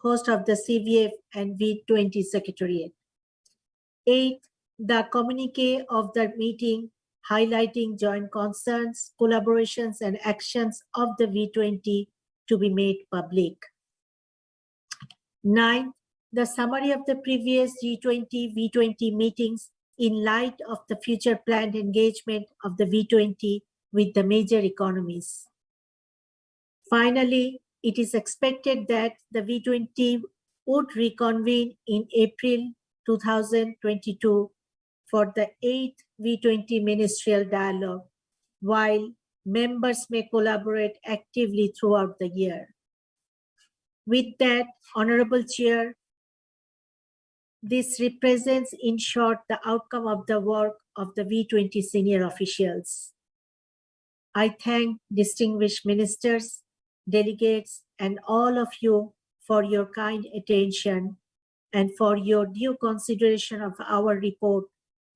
CVF and V20 Secretariat. Eighth, the communique of the meeting highlighting joint concerns, collaborations, and actions of the V20 to be made public. Ninth, the summary of the previous G20-V20 meetings in light of the future planned engagement of the V20 with the major economies. Finally, it is expected that the V20 would reconvene in April 2022 for the 8th V20 Ministerial Dialogue, while members may collaborate actively throughout the year. With that, Honorable Chair, this represents in short the outcome of the work of the V20 senior officials. I thank distinguished ministers, delegates, and all of you for your kind attention and for your due consideration of our report,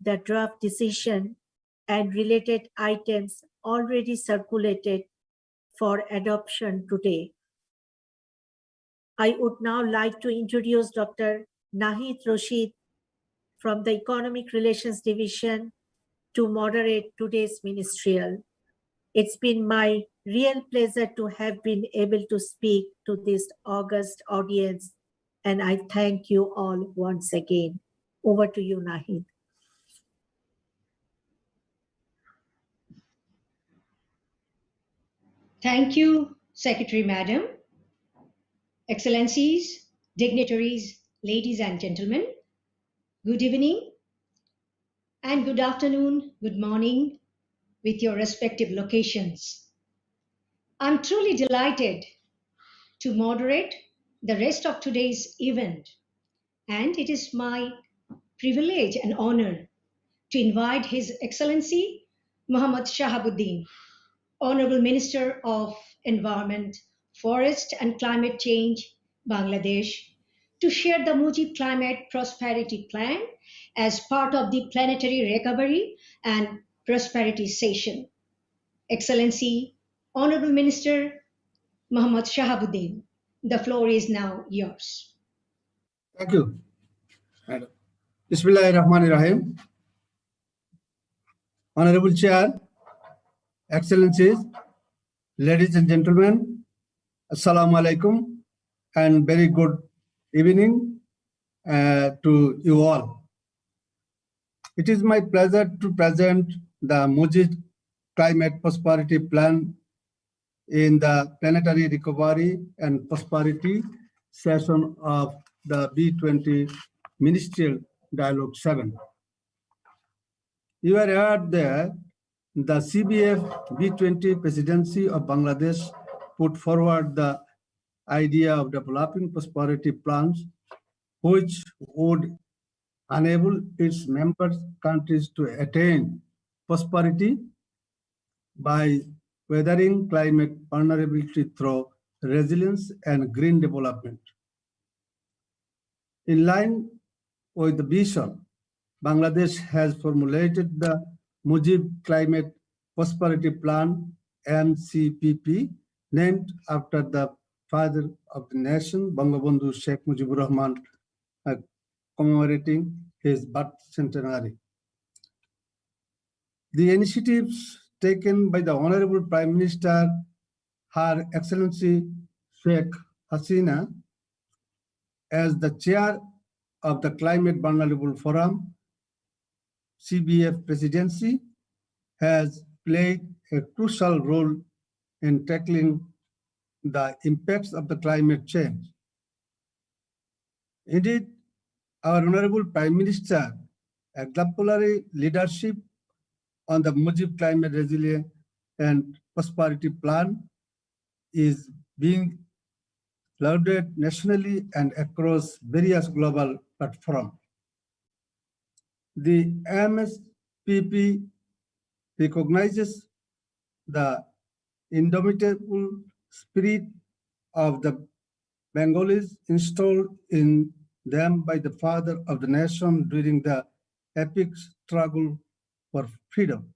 the draft decision, and related items already circulated for adoption today. I would now like to introduce Dr. Nahid Rashid from the Economic Relations Division to moderate today's ministerial. It's been my real pleasure to have been able to speak to this august audience, and I thank you all once again. Over to you, Nahid. Thank you, Secretary Madam. Excellencies, dignitaries, ladies and gentlemen, good evening and good afternoon, good morning with your respective locations. I'm truly delighted to moderate the rest of today's event, and it is my privilege and honor to invite His Excellency Muhammad Shahabuddin, Honorable Minister of Environment, Forest and Climate Change, Bangladesh, to share the Mujib Climate Prosperity Plan as part of the Planetary Recovery and Prosperity Session. Excellency, Honorable Minister Muhammad Shahabuddin, the floor is now yours. Thank you, Madam. Bismillahirrahmanirrahim. Honorable Chair, Excellencies, ladies and gentlemen, Assalamu alaikum, and very good evening to you all. It is my pleasure to present the Mujib Climate Prosperity Plan in the Planetary Recovery and Prosperity session of the B20 Ministerial Dialogue 7. You are aware that the CBF B20 presidency of Bangladesh put forward the idea of developing prosperity plans which would enable its member countries to attain prosperity by weathering climate vulnerability through resilience and green development. In line with the vision, Bangladesh has formulated the Mujib Climate Prosperity Plan, MCPP, named after the father of the nation, Bangabandhu Sheikh Mujibur Rahman, commemorating his birth centenary. The initiatives taken by the Honorable Prime Minister, Her Excellency Sheikh Hasina, as the chair of the Climate Vulnerable Forum, CBF presidency, has played a crucial role in tackling the impacts of the climate change. Indeed, our Honorable Prime Minister, exemplary leadership on the Mujib Climate Resilience and Prosperity Plan is being lauded nationally and across various global platforms. The MSPP recognizes the indomitable spirit of the Bengalis installed in them by the father of the nation during the epic struggle for freedom.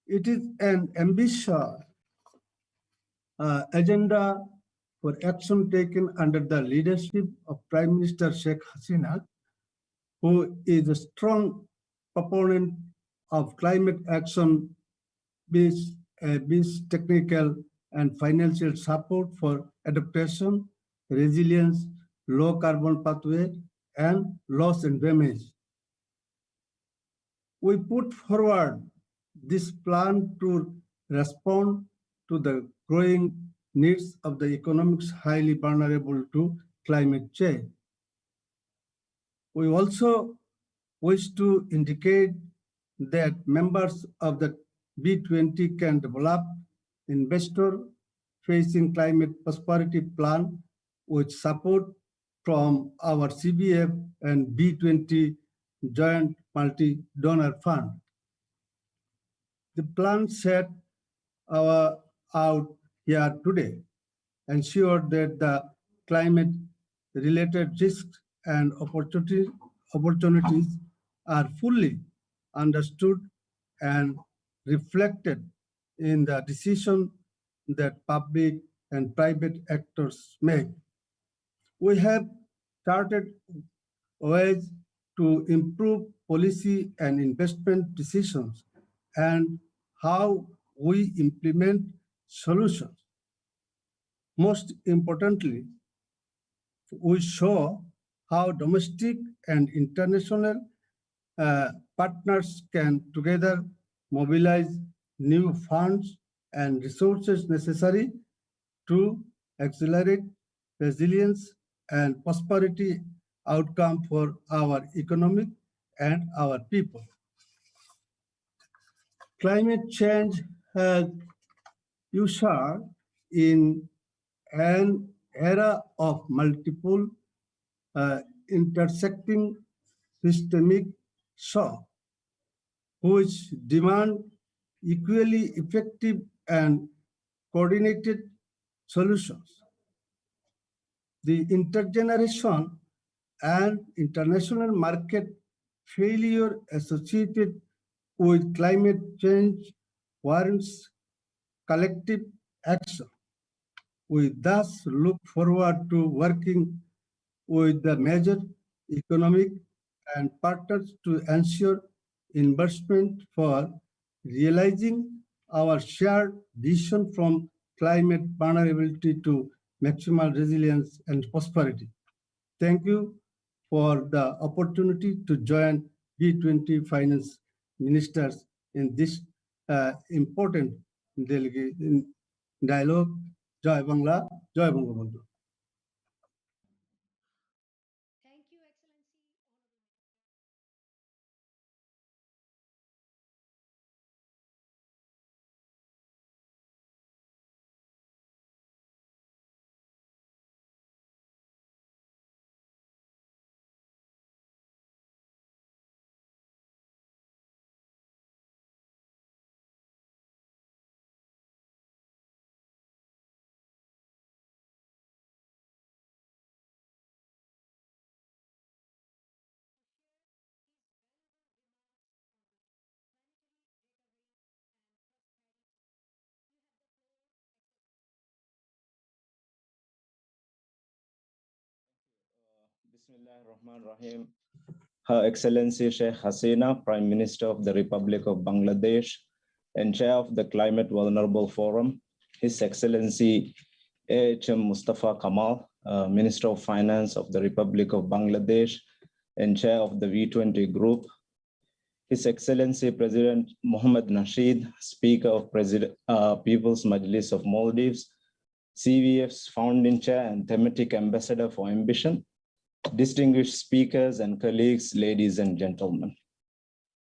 It is an ambitious agenda for action taken under the leadership of Prime Minister Sheikh Hasina, who is a strong proponent of climate action based technical and financial support for adaptation, resilience, low carbon pathway, and loss and damage. We put forward this plan to respond to the growing needs of the economics highly vulnerable to climate change. We also wish to indicate that members of the B20 can develop investor-facing climate prosperity plan with support from our CBF and B20 joint multi-donor fund. The plan set out here today ensure that the climate-related risks and opportunities are fully understood and reflected in the decision that public and private actors make. We have started ways to improve policy and investment decisions and how we implement solutions. Most importantly, we show how domestic and international partners can together mobilize new funds and resources necessary to accelerate resilience and prosperity outcome for our economic and our people. Climate change has ushered in an era of multiple intersecting systemic shocks, which demand equally effective and coordinated solutions. The intergeneration and international market failure associated with climate change warrants collective action. We thus look forward to working with the major economic and partners to ensure investment for realizing our shared vision from climate vulnerability to maximal resilience and prosperity. Thank you for the opportunity to join G20 finance ministers in this important dialogue. Jai Bangla, Jai Bangabandhu. Bismillahirrahmanirrahim. Her Excellency Sheikh Hasina, Prime Minister of the Republic of Bangladesh and Chair of the Climate Vulnerable Forum, His Excellency A.H.M. Mustafa Kamal, Minister of Finance of the Republic of Bangladesh and Chair of the V20 Group, His Excellency President Mohammad Nasheed, Speaker of People's Majlis of Maldives, CVF's Founding Chair and Thematic Ambassador for Ambition, distinguished speakers and colleagues, ladies and gentlemen.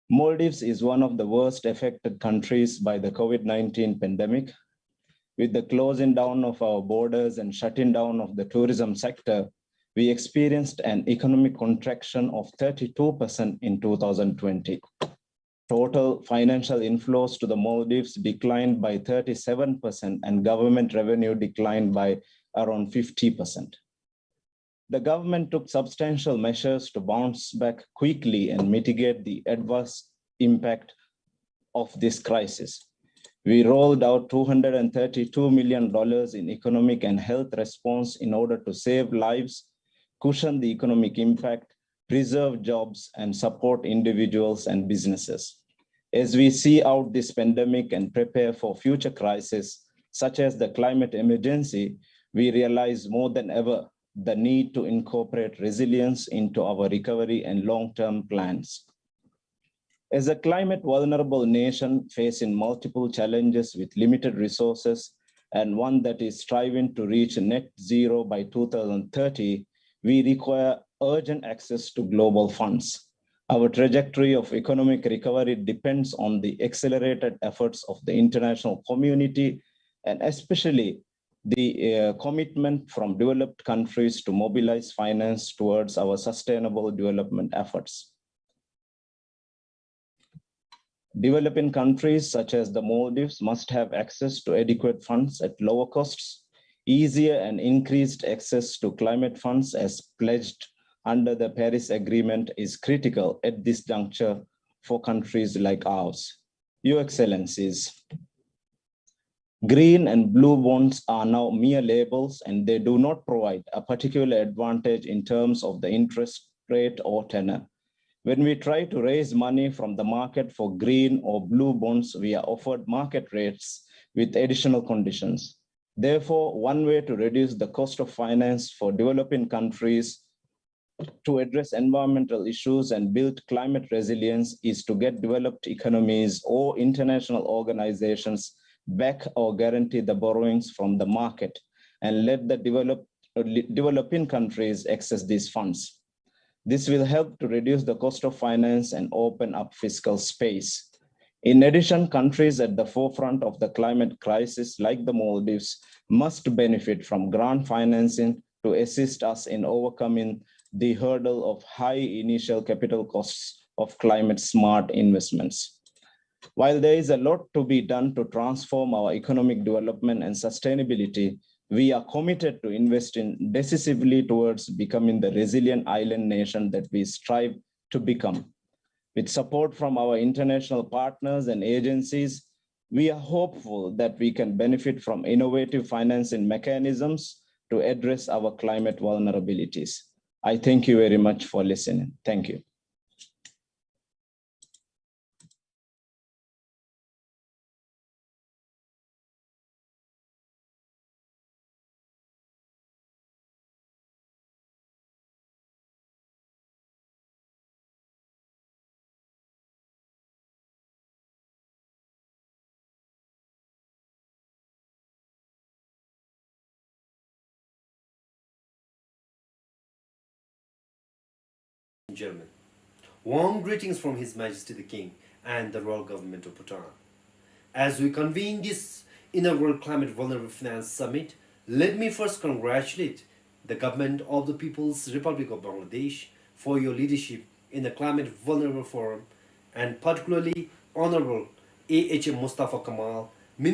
Maldives is one of the worst affected countries by the COVID-19 pandemic. With the closing down of our borders and shutting down of the tourism sector, we experienced an economic contraction of 32% in 2020. Total financial inflows to the Maldives declined by 37% and government revenue declined by around 50%. The government took substantial measures to bounce back quickly and mitigate the adverse impact of this crisis. We rolled out $232 million in economic and health response in order to save lives, cushion the economic impact, preserve jobs, and support individuals and businesses. As we see out this pandemic and prepare for future crises, such as the climate emergency, we realize more than ever the need to incorporate resilience into our recovery and long-term plans. As a climate vulnerable nation facing multiple challenges with limited resources and one that is striving to reach net zero by 2030, we require urgent access to global funds. Our trajectory of economic recovery depends on the accelerated efforts of the international community and especially the commitment from developed countries to mobilize finance towards our sustainable development efforts. Developing countries such as the Maldives must have access to adequate funds at lower costs, easier and increased access to climate funds as pledged under the Paris Agreement is critical at this juncture for countries like ours. Your Excellencies, green and blue bonds are now mere labels and they do not provide a particular advantage in terms of the interest rate or tenor. When we try to raise money from the market for green or blue bonds, we are offered market rates with additional conditions. Therefore, one way to reduce the cost of finance for developing countries to address environmental issues and build climate resilience is to get developed economies or international organizations back or guarantee the borrowings from the market and let the developing countries access these funds. This will help to reduce the cost of finance and open up fiscal space. In addition, countries at the forefront of the climate crisis, like the Maldives, must benefit from grant financing to assist us in overcoming the hurdle of high initial capital costs of climate-smart investments. While there is a lot to be done to transform our economic development and sustainability, we are committed to investing decisively towards becoming the resilient island nation that we strive to become. With support from our international partners and agencies, we are hopeful that we can benefit from innovative financing mechanisms to address our climate vulnerabilities. I thank you very much for listening. Thank you. German. Warm greetings from His Majesty the King and the Royal Government of Bhutan. As we convene this inaugural Climate Vulnerable Finance Summit, let me first congratulate the Government of the People's Republic of Bangladesh for your leadership in the Climate Vulnerable Forum, and particularly Honorable A.H.M. Mustafa Kamal